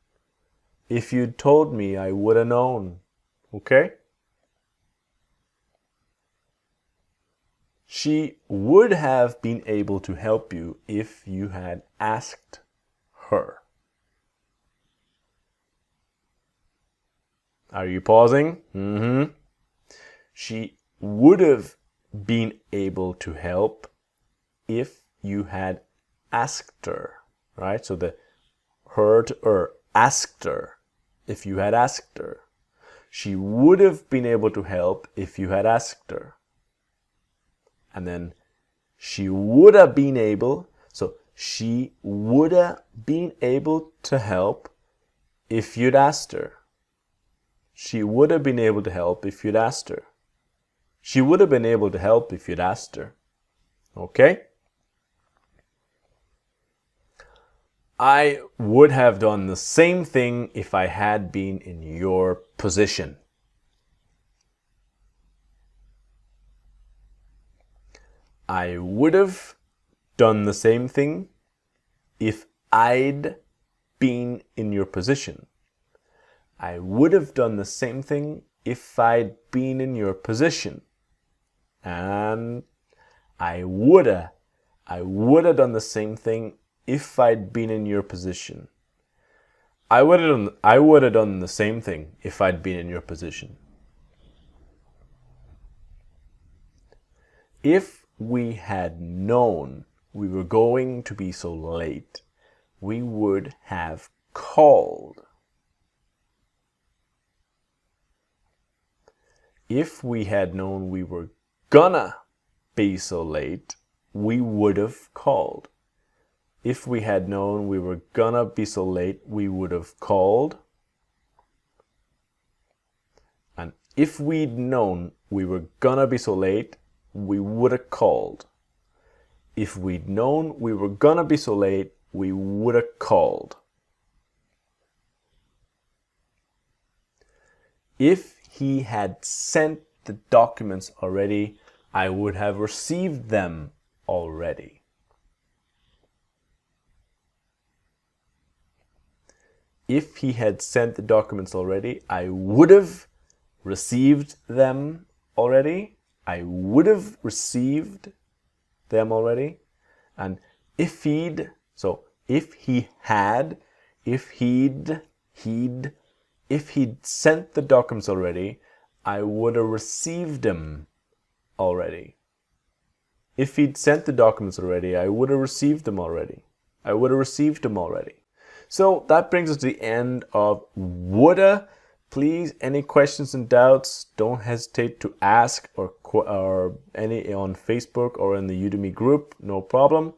If you'd told me, I would have known. Okay? She would have been able to help you if you had asked her. Are you pausing? Mm-hmm. She would have been able to help if you had asked her, right? So the her to her, asked her, if you had asked her. She would have been able to help if you had asked her. And then she would have been able, so she would have been able to help if you'd asked her. She would have been able to help if you'd asked her. She would have been able to help if you'd asked her. Okay? I would have done the same thing if I had been in your position. I would have done the same thing if I'd been in your position. I would have done the same thing if I'd been in your position. And I would have done the same thing if I'd been in your position. I would have done the same thing if I'd been in your position. If we had known we were going to be so late, we would have called. If we had known we were gonna be so late, we would have called. If we had known we were gonna be so late, we would have called. And if we'd known we were gonna be so late, we would have called. If we'd known we were gonna be so late, we would have called. If he had sent the documents already, I would have received them already. If he had sent the documents already, I would have received them already. I would have received them already. And if he'd, so if he had, if he'd sent the documents already, I would have received them already. If he'd sent the documents already, I would have received them already. I would have received them already. So that brings us to the end of woulda. Please, any questions and doubts, don't hesitate to ask or any on Facebook or in the Udemy group, no problem.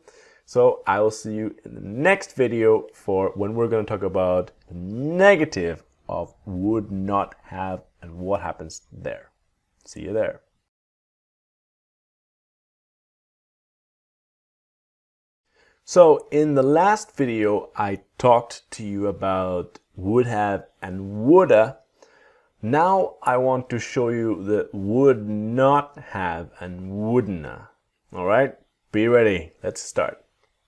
So I will see you in the next video for when we're going to talk about the negative of would not have and what happens there. See you there. So in the last video, I talked to you about would have and woulda. Now I want to show you the would not have and wouldna. All right, be ready. Let's start.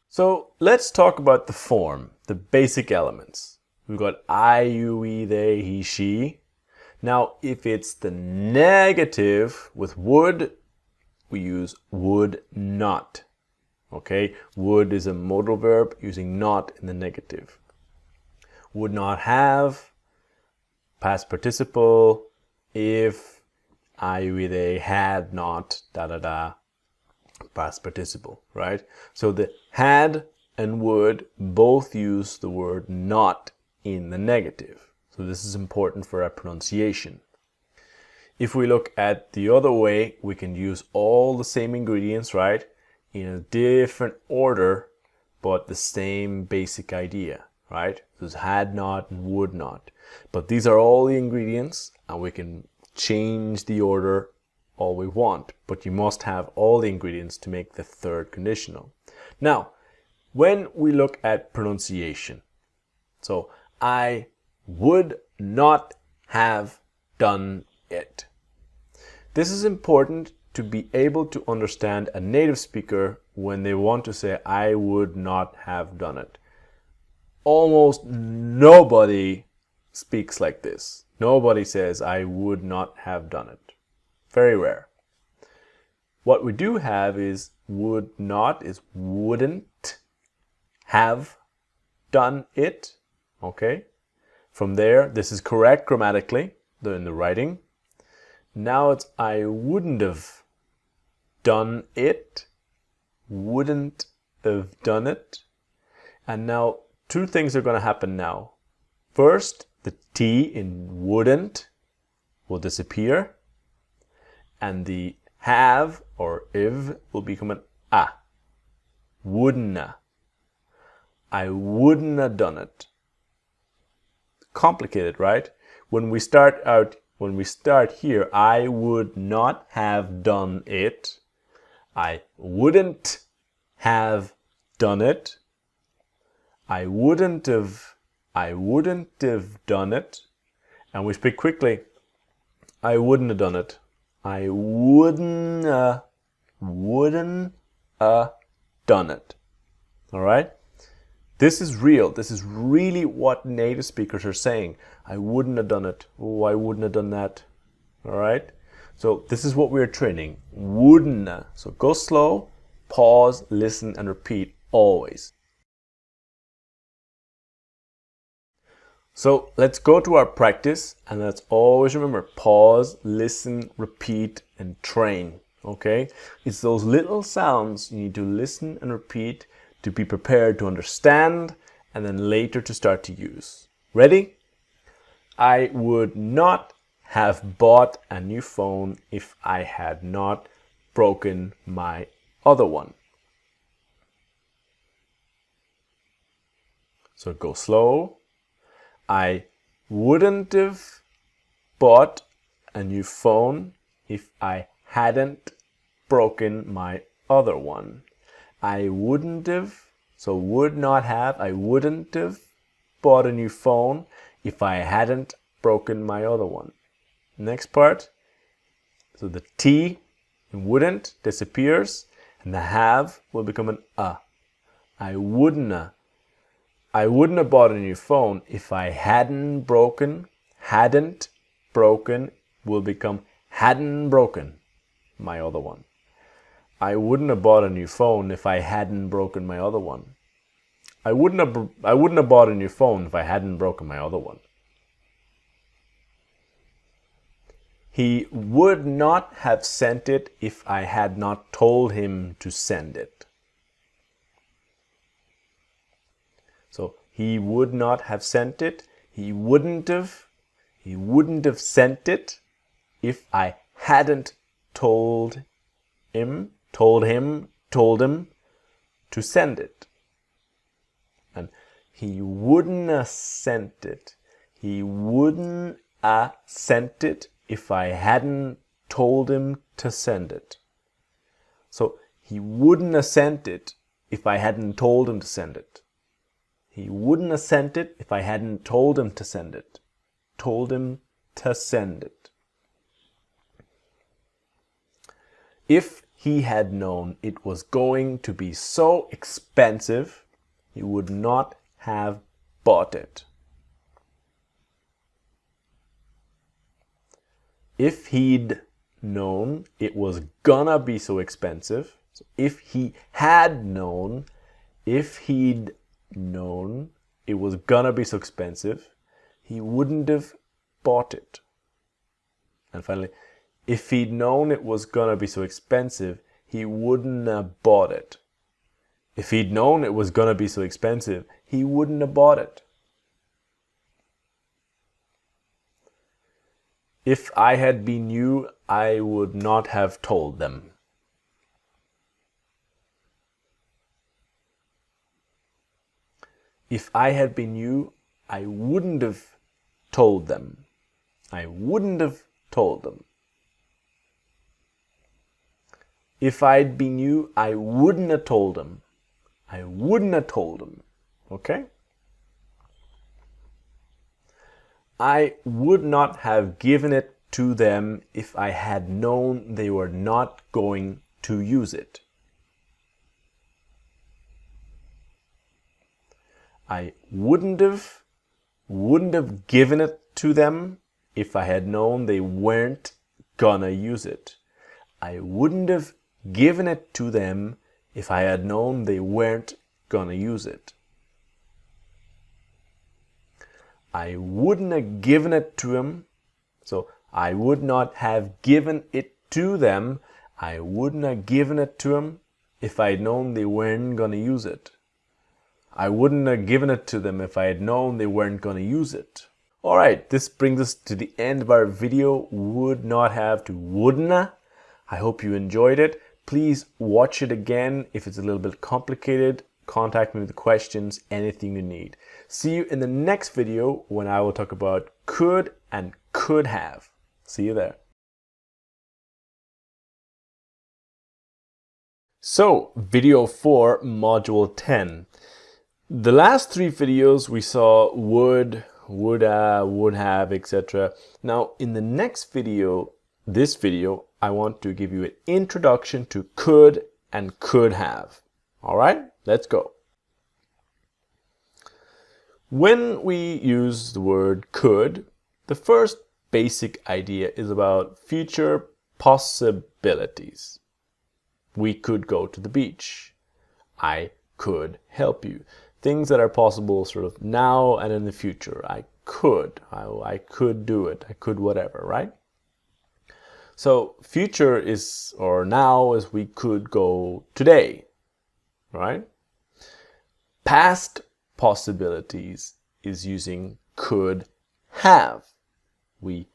So let's talk about the form, the basic elements. We've got I, you, we, they, he, she. Now, if it's the negative with would, we use would not. Okay, would is a modal verb using not in the negative. Would not have, past participle, if I with a had not, da da da, past participle, right? So the had and would both use the word not in the negative. So this is important for our pronunciation. If we look at the other way, we can use all the same ingredients, right? In a different order, but the same basic idea, right? There's had not and would not. But these are all the ingredients, and we can change the order all we want. But you must have all the ingredients to make the third conditional. Now, when we look at pronunciation, so I would not have done it. This is important to be able to understand a native speaker when they want to say, I would not have done it. Almost nobody speaks like this. Nobody says, I would not have done it. Very rare. What we do have is would not is wouldn't have done it. Okay. From there, this is correct grammatically in the writing. Now it's I wouldn't have done it, wouldn't have done it. And now two things are going to happen now. First, the T in wouldn't will disappear, and the have or if will become an a. Wouldn't. I wouldn't have done it. Complicated, right? When we start here, I would not have done it. I wouldn't have done it. I wouldn't have done it. And we speak quickly. I wouldn't have done it. I wouldn't done it. All right? This is real. This is really what native speakers are saying. I wouldn't have done it. Oh, I wouldn't have done that. All right? So this is what we're training. Wouldn't. So go slow, pause, listen, and repeat always. So let's go to our practice, and let's always remember, pause, listen, repeat, and train. Okay? It's those little sounds you need to listen and repeat to be prepared to understand, and then later to start to use. Ready? I would not have bought a new phone if I had not broken my other one. So go slow. I wouldn't have bought a new phone if I hadn't broken my other one. I wouldn't have, so would not have, I wouldn't have bought a new phone if I hadn't broken my other one. Next part, so the T in wouldn't disappears, and the have will become an a. I wouldn't have bought a new phone if I hadn't broken will become hadn't broken my other one. I wouldn't have bought a new phone if I hadn't broken my other one. I wouldn't have bought a new phone if I hadn't broken my other one. He would not have sent it if I had not told him to send it. So he would not have sent it. He wouldn't have sent it if I hadn't told him to send it. And he wouldn't have sent it. He wouldn't have sent it if I hadn't told him to send it. So he wouldn't have sent it if I hadn't told him to send it. He wouldn't have sent it if I hadn't told him to send it. Told him to send it. If he had known it was going to be so expensive, he would not have bought it. If he'd known it was gonna be so expensive, so if he had known, if he'd known it was gonna be so expensive, he wouldn't have bought it. And finally, if he'd known it was gonna be so expensive, he wouldn't have bought it. If he'd known it was gonna be so expensive, he wouldn't have bought it. If I had been you, I would not have told them. If I had been you, I wouldn't have told them. I wouldn't have told them. If I'd been you, I wouldn't have told them. I wouldn't have told them. Okay? I would not have given it to them if I had known they were not going to use it. I wouldn't have given it to them if I had known they weren't gonna use it. I wouldn't have given it to them if I had known they weren't gonna use it. I wouldn't have given it to them. So I would not have given it to them. I wouldn't have given it to them if I had known they weren't gonna use it. I wouldn't have given it to them if I had known they weren't gonna use it. Alright, this brings us to the end of our video. Would not have to wouldn't. I hope you enjoyed it. Please watch it again. If it's a little bit complicated, contact me with questions, anything you need. See you in the next video when I will talk about could and could have. See you there. So, video 4, module 10. The last 3 videos we saw would have, etc. Now, in the next video, this video, I want to give you an introduction to could and could have. All right, let's go. When we use the word could, the first basic idea is about future possibilities. We could go to the beach. I could help you. Things that are possible sort of now and in the future. I could do it. I could whatever, right? So future is, or now is we could go today, right? Past possibilities is using could have. We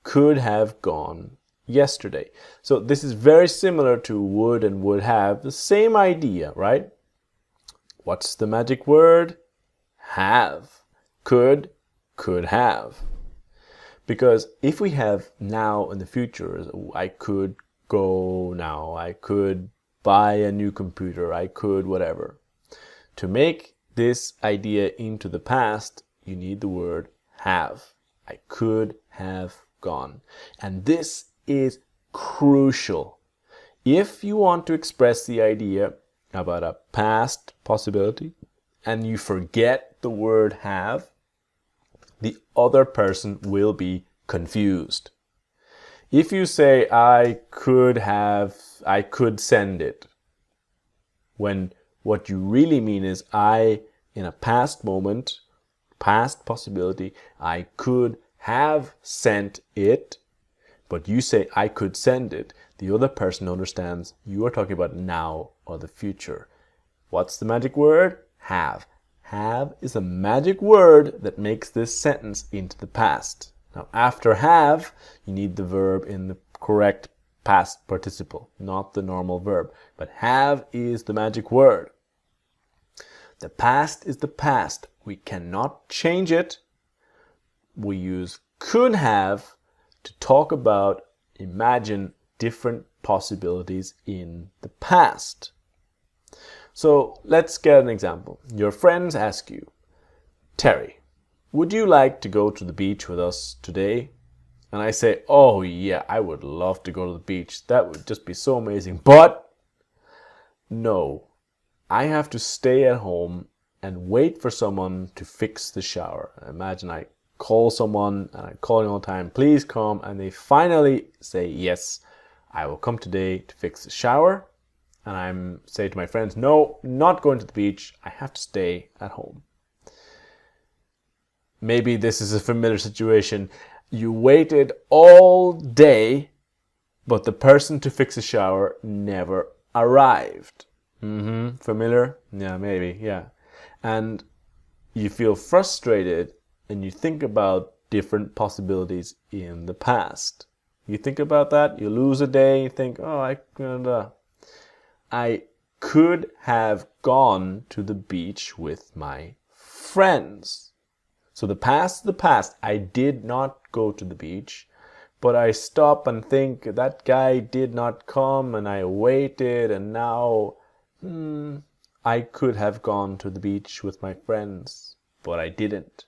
could have gone yesterday. So this is very similar to would and would have, the same idea, right? What's the magic word? Have. Could have. Because if we have now in the future, I could go now, I could buy a new computer, I could whatever. To make this idea into the past, you need the word have. I could have gone. And this is crucial. If you want to express the idea about a past possibility and you forget the word have, the other person will be confused. If you say, I could send it, when what you really mean is in a past moment, past possibility, I could have sent it, but you say, I could send it, the other person understands you are talking about now or the future. What's the magic word? Have. Have is a magic word that makes this sentence into the past. Now, after have, you need the verb in the correct past participle, not the normal verb. But have is the magic word. The past is the past. We cannot change it. We use could have to talk about, imagine different possibilities in the past. So let's get an example. Your friends ask you, Terry, would you like to go to the beach with us today? And I say, oh yeah, I would love to go to the beach. That would just be so amazing. But no, I have to stay at home and wait for someone to fix the shower. Imagine I call someone and I'm calling all the time, please come, and they finally say yes, I will come today to fix the shower, and I'm say to my friends, no, not going to the beach, I have to stay at home. Maybe this is a familiar situation. You waited all day, but the person to fix the shower never arrived. Familiar? Yeah, maybe, yeah. And you feel frustrated and you think about different possibilities in the past. You think about that, you lose a day, you think, oh, I could have gone to the beach with my friends. So the past is the past. I did not go to the beach, but I stop and think that guy did not come and I waited, and now I could have gone to the beach with my friends, but I didn't.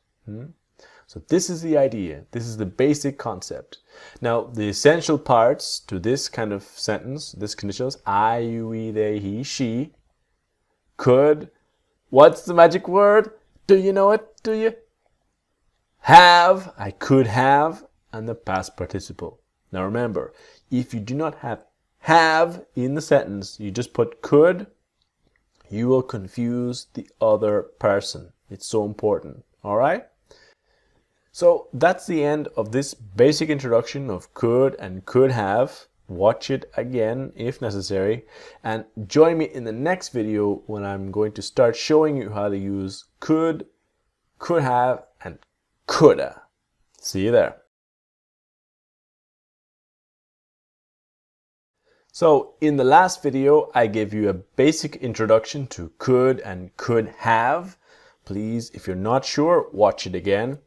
So this is the idea. This is the basic concept. Now, the essential parts to this kind of sentence, this conditional is I, you, we, they, he, she, could. What's the magic word? Do you know it? Do you? Have, I could have, and the past participle. Now remember, if you do not have in the sentence, you just put could, you will confuse the other person. It's so important. All right? So that's the end of this basic introduction of could and could have. Watch it again if necessary, and join me in the next video when I'm going to start showing you how to use could have, and coulda. See you there. So in the last video, I gave you a basic introduction to could and could have. Please, if you're not sure, watch it again.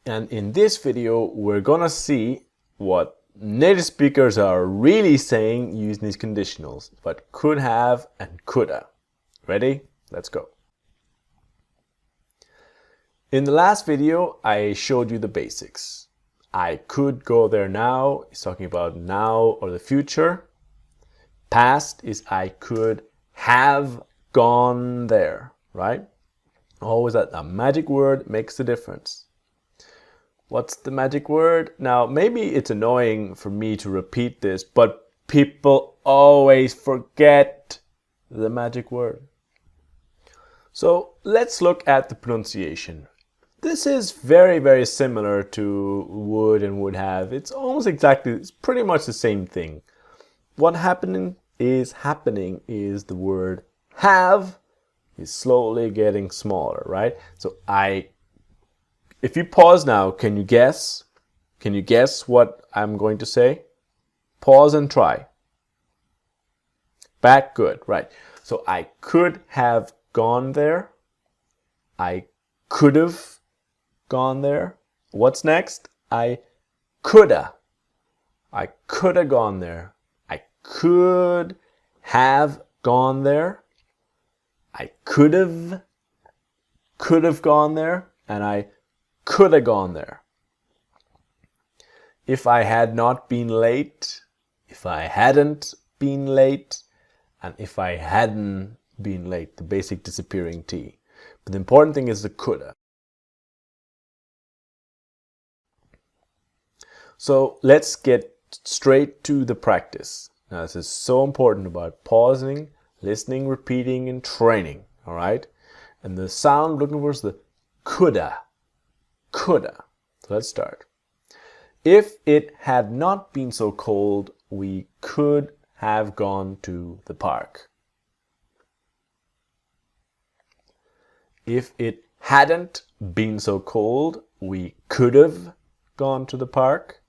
And in this video, we're gonna see what native speakers are really saying using these conditionals, but could have and coulda. Ready? Let's go. In the last video, I showed you the basics. I could go there now. It's talking about now or the future. Past is I could have gone there, right? Always that a magic word makes the difference. What's the magic word? Now, maybe it's annoying for me to repeat this, but people always forget the magic word. So let's look at the pronunciation. This is very, very similar to would and would have. It's almost exactly, it's pretty much the same thing. What happening is the word have is slowly getting smaller, right? So if you pause now, can you guess? Can you guess what I'm going to say? Pause and try. Back, good, right. So I could have gone there. I could have gone there. What's next? I coulda. I coulda gone there. I could have gone there. I could have gone there, and I could have gone there. If I had not been late, if I hadn't been late, and if I hadn't been late, the basic disappearing T. But the important thing is the coulda. So let's get straight to the practice. Now this is so important about pausing, listening, repeating, and training. All right? And the sound looking for is the coulda. Coulda. So let's start. If it had not been so cold, we could have gone to the park. If it hadn't been so cold, we could have gone to the park.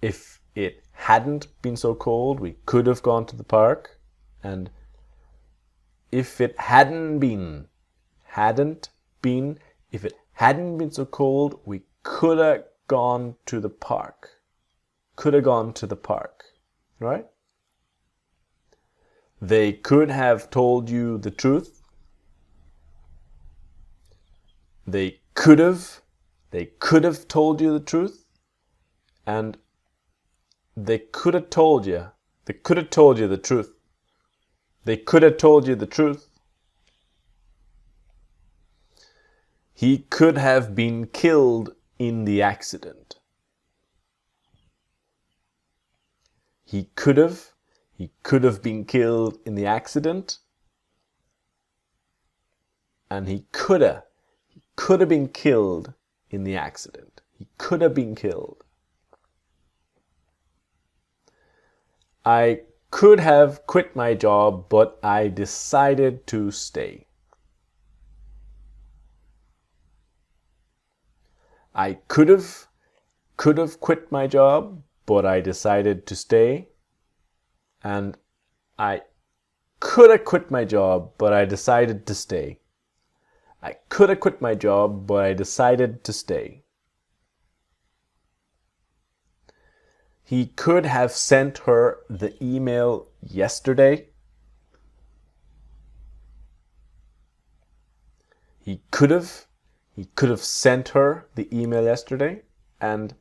If it hadn't been so cold, we could have gone to the park. And if it hadn't been so cold, we could have gone to the park. Could have gone to the park, right? They could have told you the truth. They could have told you the truth. And they could have told you the truth. They could have told you the truth. He could have been killed in the accident. He could have been killed in the accident. And he could have been killed in the accident. He could have been killed. I could have quit my job, but I decided to stay. I could have quit my job, but I decided to stay. And I could have quit my job, but I decided to stay. I could have quit my job, but I decided to stay. He could have sent her the email yesterday. He could have sent her the email yesterday, and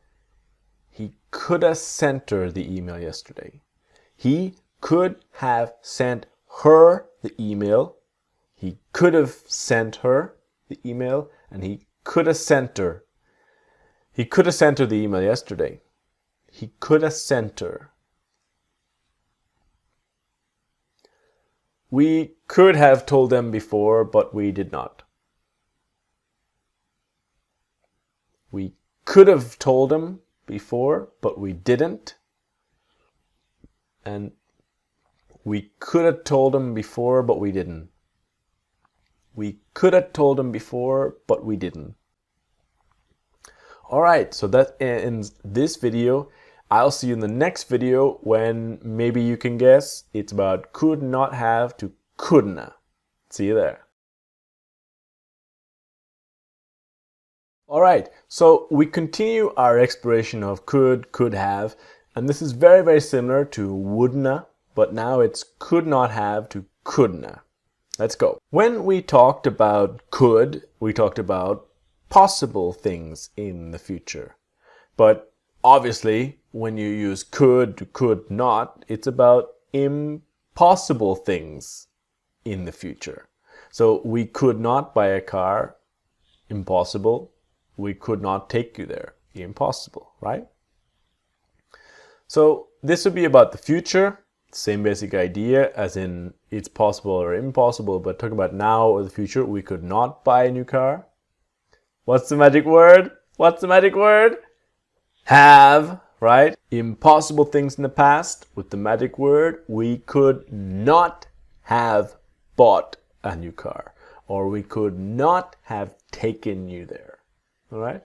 he could have sent her the email yesterday. He could have sent her the email. He could have sent her the email, and he could have sent her. He could have sent her the email yesterday. He could have sent her. We could have told them before, but we did not. We could have told them before, but we didn't. And we could have told them before, but we didn't. We could have told them before, but we didn't. Alright, so that ends this video. I'll see you in the next video when maybe you can guess. It's about could not have to couldn't. See you there. Alright, so we continue our exploration of could have, and this is very, very similar to wouldn't, but now it's could not have to couldn't. Let's go. When we talked about could, we talked about possible things in the future. But obviously, when you use could to could not, it's about impossible things in the future. So we could not buy a car, impossible. We could not take you there, impossible, right? So this would be about the future. Same basic idea as in it's possible or impossible, but talking about now or the future, we could not buy a new car. What's the magic word? What's the magic word? Have, right? Impossible things in the past. With the magic word, we could not have bought a new car, or we could not have taken you there. All right?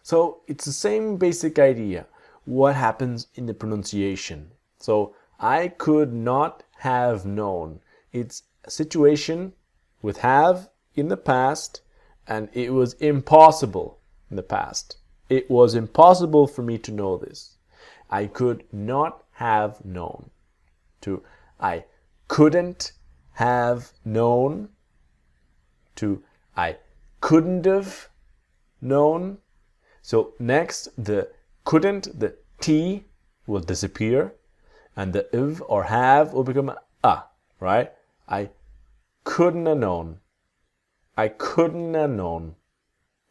So it's the same basic idea. What happens in the pronunciation? So I could not have known. It's a situation with have in the past, and it was impossible in the past. It was impossible for me to know this. I could not have known. To I couldn't have known. To I couldn't have known. So next, the couldn't, the T will disappear, and the iv or have will become a, right? I couldn't have known. I couldn't have known,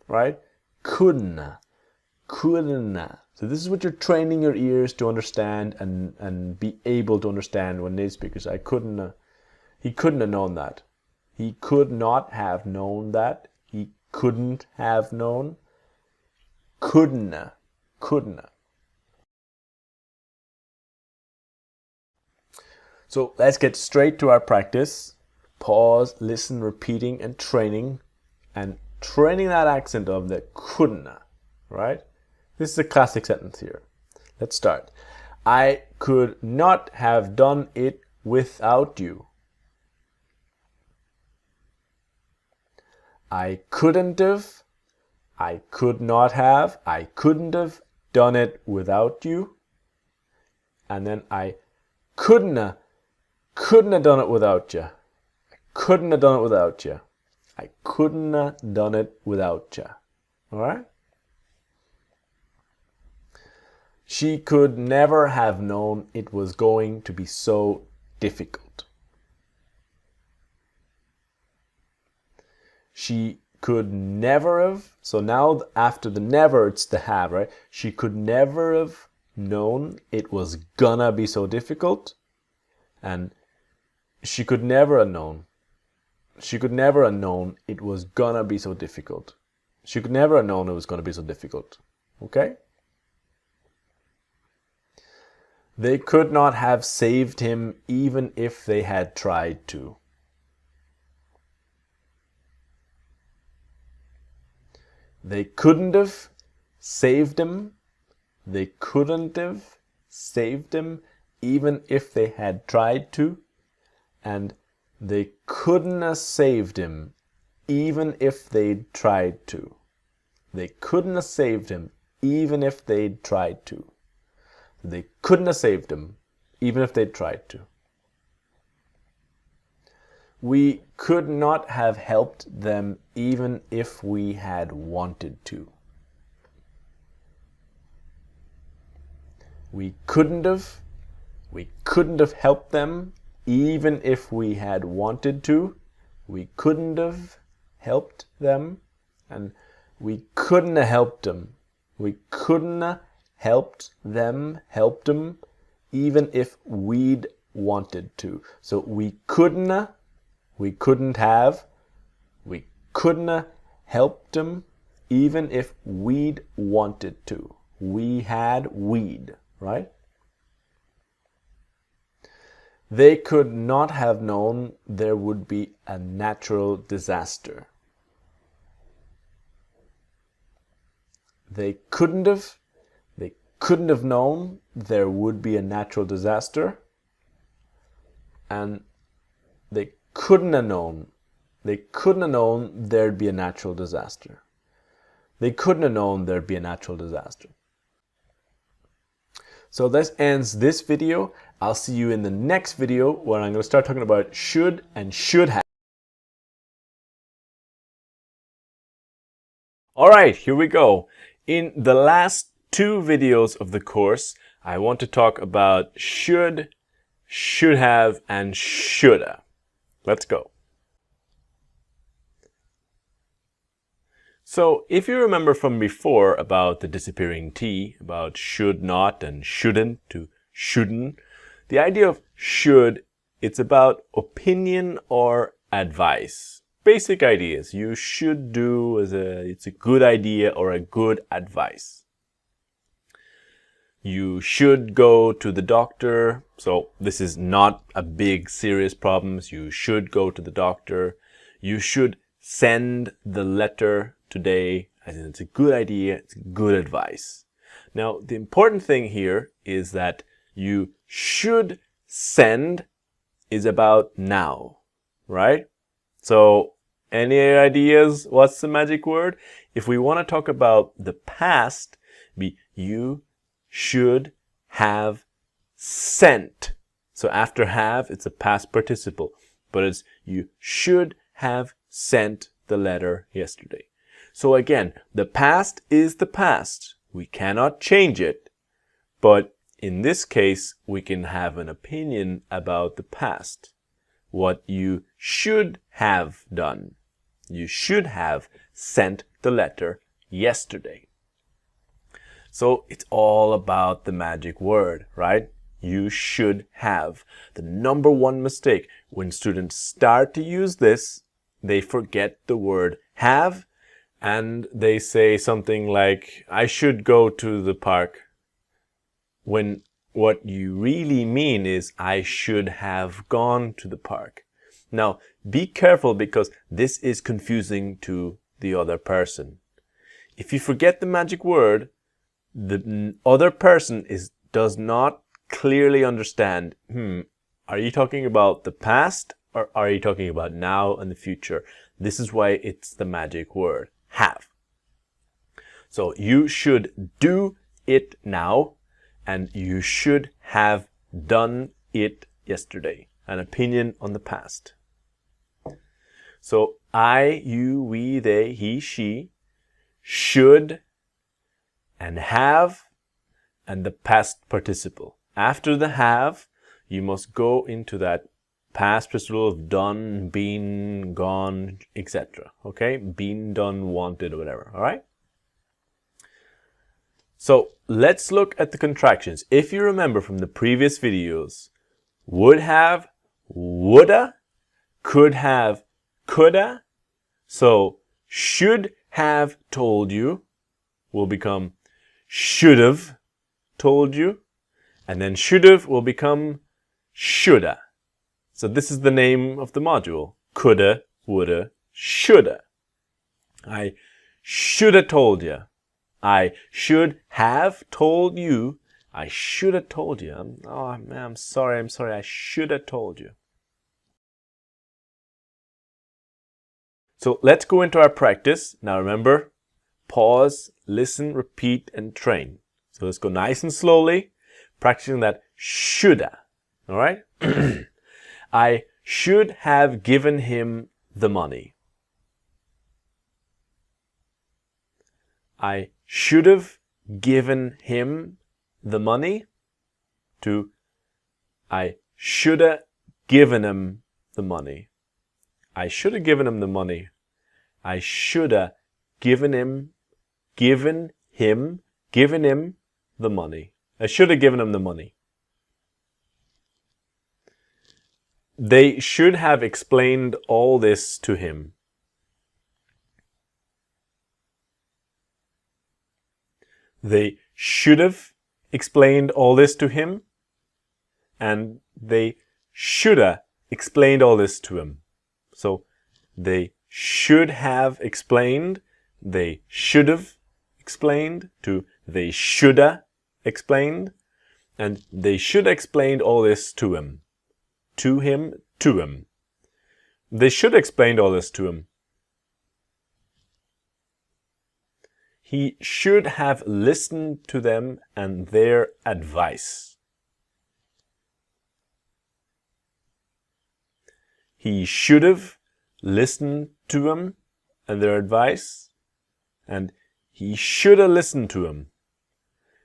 right? Couldn't. So this is what you're training your ears to understand and be able to understand when native speakers. He couldn't have known that. He could not have known that. He couldn't have known. Couldn't. So let's get straight to our practice. Pause, listen, repeating, and training that accent of the couldn't, right? This is a classic sentence here. Let's start. I could not have done it without you. I couldn't have, I could not have, I couldn't have done it without you. And then I couldn't have done it without you. Couldn't have done it without you. I couldn't have done it without you. All right? She could never have known it was going to be so difficult. She could never have, so now after the never, it's the have, right? She could never have known it was gonna be so difficult. And she could never have known. She could never have known it was gonna be so difficult. She could never have known it was gonna be so difficult. Okay? They could not have saved him even if they had tried to. They couldn't have saved him. They couldn't have saved him even if they had tried to. And they couldn't have saved him even if they'd tried to. They couldn't have saved him even if they'd tried to. They couldn't have saved him even if they'd tried to. We could not have helped them even if we had wanted to. We couldn't have helped them even if we had wanted to. We couldn't have helped them, and we couldn't have helped them. We couldn't have helped them, even if we'd wanted to. So we couldn't have, we couldn't have helped them even if we'd wanted to. We had, we'd, right? They could not have known there would be a natural disaster. They couldn't have known there would be a natural disaster. And they couldn't have known there'd be a natural disaster. They couldn't have known there'd be a natural disaster. So this ends this video. I'll see you in the next video where I'm going to start talking about should and should have. All right, here we go. In the last two videos of the course, I want to talk about should have, and shoulda. Let's go. So if you remember from before about the disappearing T, about should not and shouldn't to shouldn't, the idea of should, it's about opinion or advice. Basic ideas. You should do, it's a good idea or a good advice. You should go to the doctor. So this is not a big serious problem. You should go to the doctor. You should send the letter today. As in, it's a good idea. It's good advice. Now, the important thing here is that you should send is about now, right? So any ideas? What's the magic word? If we want to talk about the past, be you should have sent. So after have, it's a past participle, but it's you should have sent the letter yesterday. So again, the past is the past. We cannot change it, but in this case, we can have an opinion about the past. What you should have done. You should have sent the letter yesterday. So it's all about the magic word, right? You should have. The number one mistake when students start to use this, they forget the word have, and they say something like, I should go to the park, when what you really mean is, I should have gone to the park. Now, be careful because this is confusing to the other person. If you forget the magic word, the other person does not clearly understand, are you talking about the past or are you talking about now and the future? This is why it's the magic word, have. So you should do it now, and you should have done it yesterday. An opinion on the past. So I, you, we, they, he, she should and have and the past participle. After the have, you must go into that past participle of done, been, gone, etc. Okay, been, done, wanted, or whatever. All right. So let's look at the contractions. If you remember from the previous videos, would have, woulda, could have, coulda. So should have told you will become should have told you. And then should have will become shoulda. So this is the name of the module. Coulda, woulda, shoulda. I should have told you. I should have told you. I should have told you. Oh man, I'm sorry. I should have told you. So let's go into our practice. Now remember, pause, listen, repeat, and train. So let's go nice and slowly, practicing that shoulda. All right? I should have given him the money. I should have given him the money to I should have given him the money. I should have given him the money. I should have given him the money. I should have given him the money. They should have explained all this to him. They should have explained all this to him, and they shoulda explained all this to him. So they should have explained, they should have explained, to they shoulda explained, and they should have explained all this to him. To him, to him. They should have explained all this to him. He should have listened to them and their advice. He should have listened to them and their advice, and he should have listened to them.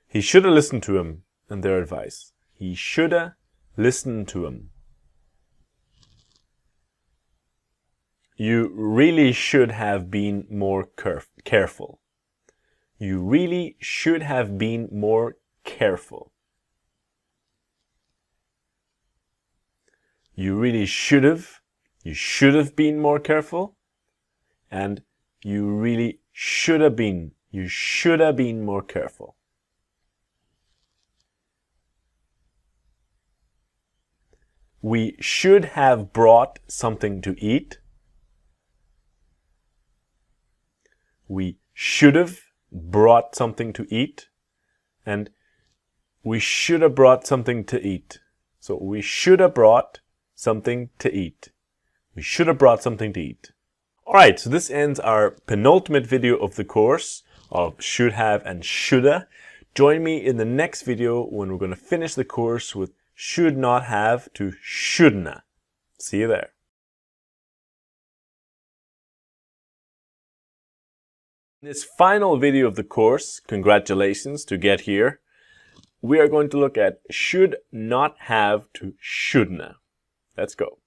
He should have listened to them and their advice. He should have listened to them. You really should have been more careful. You really should have been more careful. You really should have. You should have been more careful. And you really should have been. You should have been more careful. We should have brought something to eat. We should have brought something to eat, and we should have brought something to eat. So we should have brought something to eat. We should have brought something to eat. All right, so this ends our penultimate video of the course of should have and shoulda. Join me in the next video when we're going to finish the course with should not have to shouldna. See you there. In this final video of the course, congratulations to get here, we are going to look at should not have to shouldna. Let's go.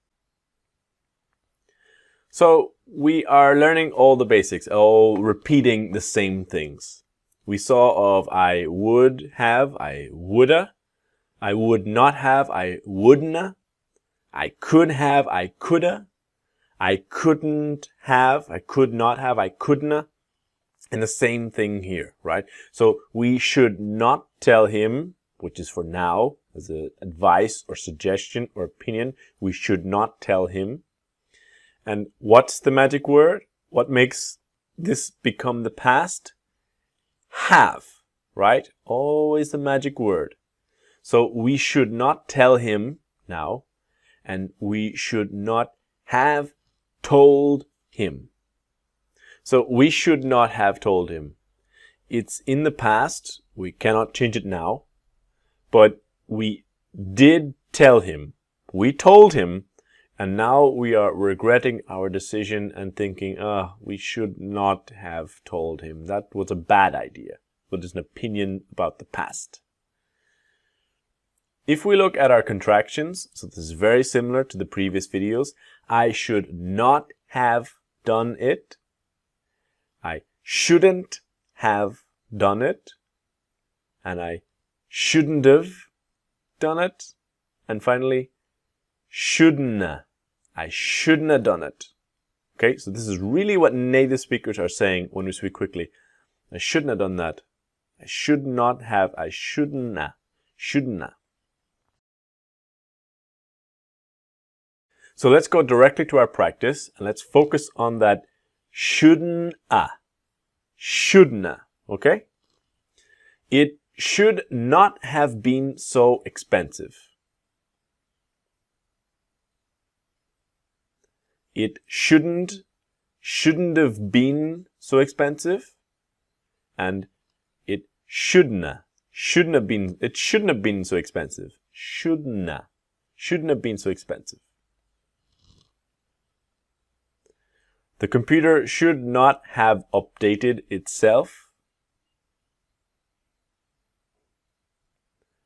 So we are learning all the basics, all repeating the same things. We saw of I would have, I woulda, I would not have, I wouldna, I could have, I coulda, I couldn't have, I could not have, I couldna. And the same thing here, right? So we should not tell him, which is for now, as an advice or suggestion or opinion, we should not tell him. And what's the magic word? What makes this become the past? Have, right? Always the magic word. So we should not tell him now, and we should not have told him. So we should not have told him. It's in the past. We cannot change it now. But we did tell him. We told him. And now we are regretting our decision and thinking, we should not have told him. That was a bad idea. But it's an opinion about the past. If we look at our contractions, so this is very similar to the previous videos. I should not have done it. I shouldn't have done it. And I shouldn't have done it. And finally, shouldn't. I shouldn't have done it. Okay, so this is really what native speakers are saying when we speak quickly. I shouldn't have done that. I should not have. I shouldn't. Shouldn't. So let's go directly to our practice and let's focus on that shouldn't. Shouldn't. Okay? It should not have been so expensive. It shouldn't have been so expensive. And it shouldn't have been so expensive. Shouldn't have been so expensive. The computer should not have updated itself.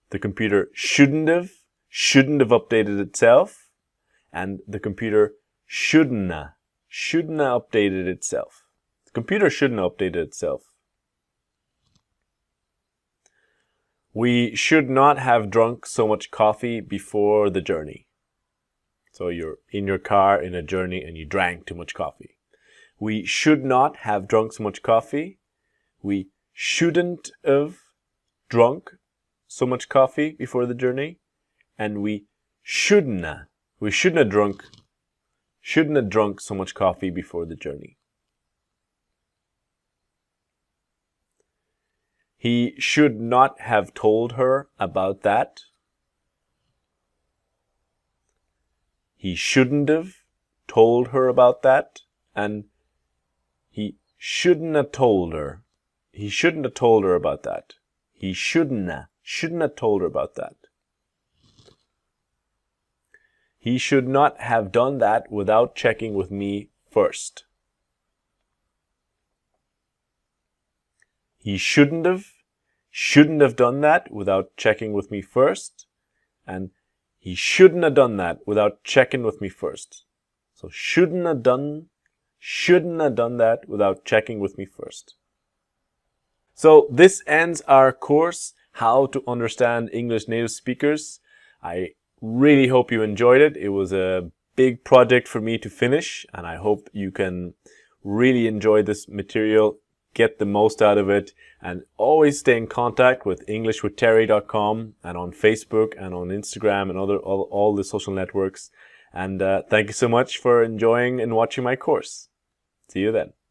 The computer shouldn't have updated itself. And the computer shouldn't have updated itself. The computer shouldn't have updated itself. We should not have drunk so much coffee before the journey. So you're in your car in a journey and you drank too much coffee. We should not have drunk so much coffee. We shouldn't have drunk so much coffee before the journey. And we shouldn't have drunk so much coffee before the journey. He should not have told her about that. He shouldn't have told her about that. And he shouldn't have told her. He shouldn't have told her about that. He shouldn't have told her about that. He should not have done that without checking with me first. He shouldn't have done that without checking with me first. And he shouldn't have done that without checking with me first. So shouldn't have done that without checking with me first. So this ends our course, How to Understand English Native Speakers. I really hope you enjoyed it. It was a big project for me to finish, and I hope you can really enjoy this material, get the most out of it, and always stay in contact with EnglishWithTerry.com and on Facebook and on Instagram and all the social networks. And thank you so much for enjoying and watching my course. See you then.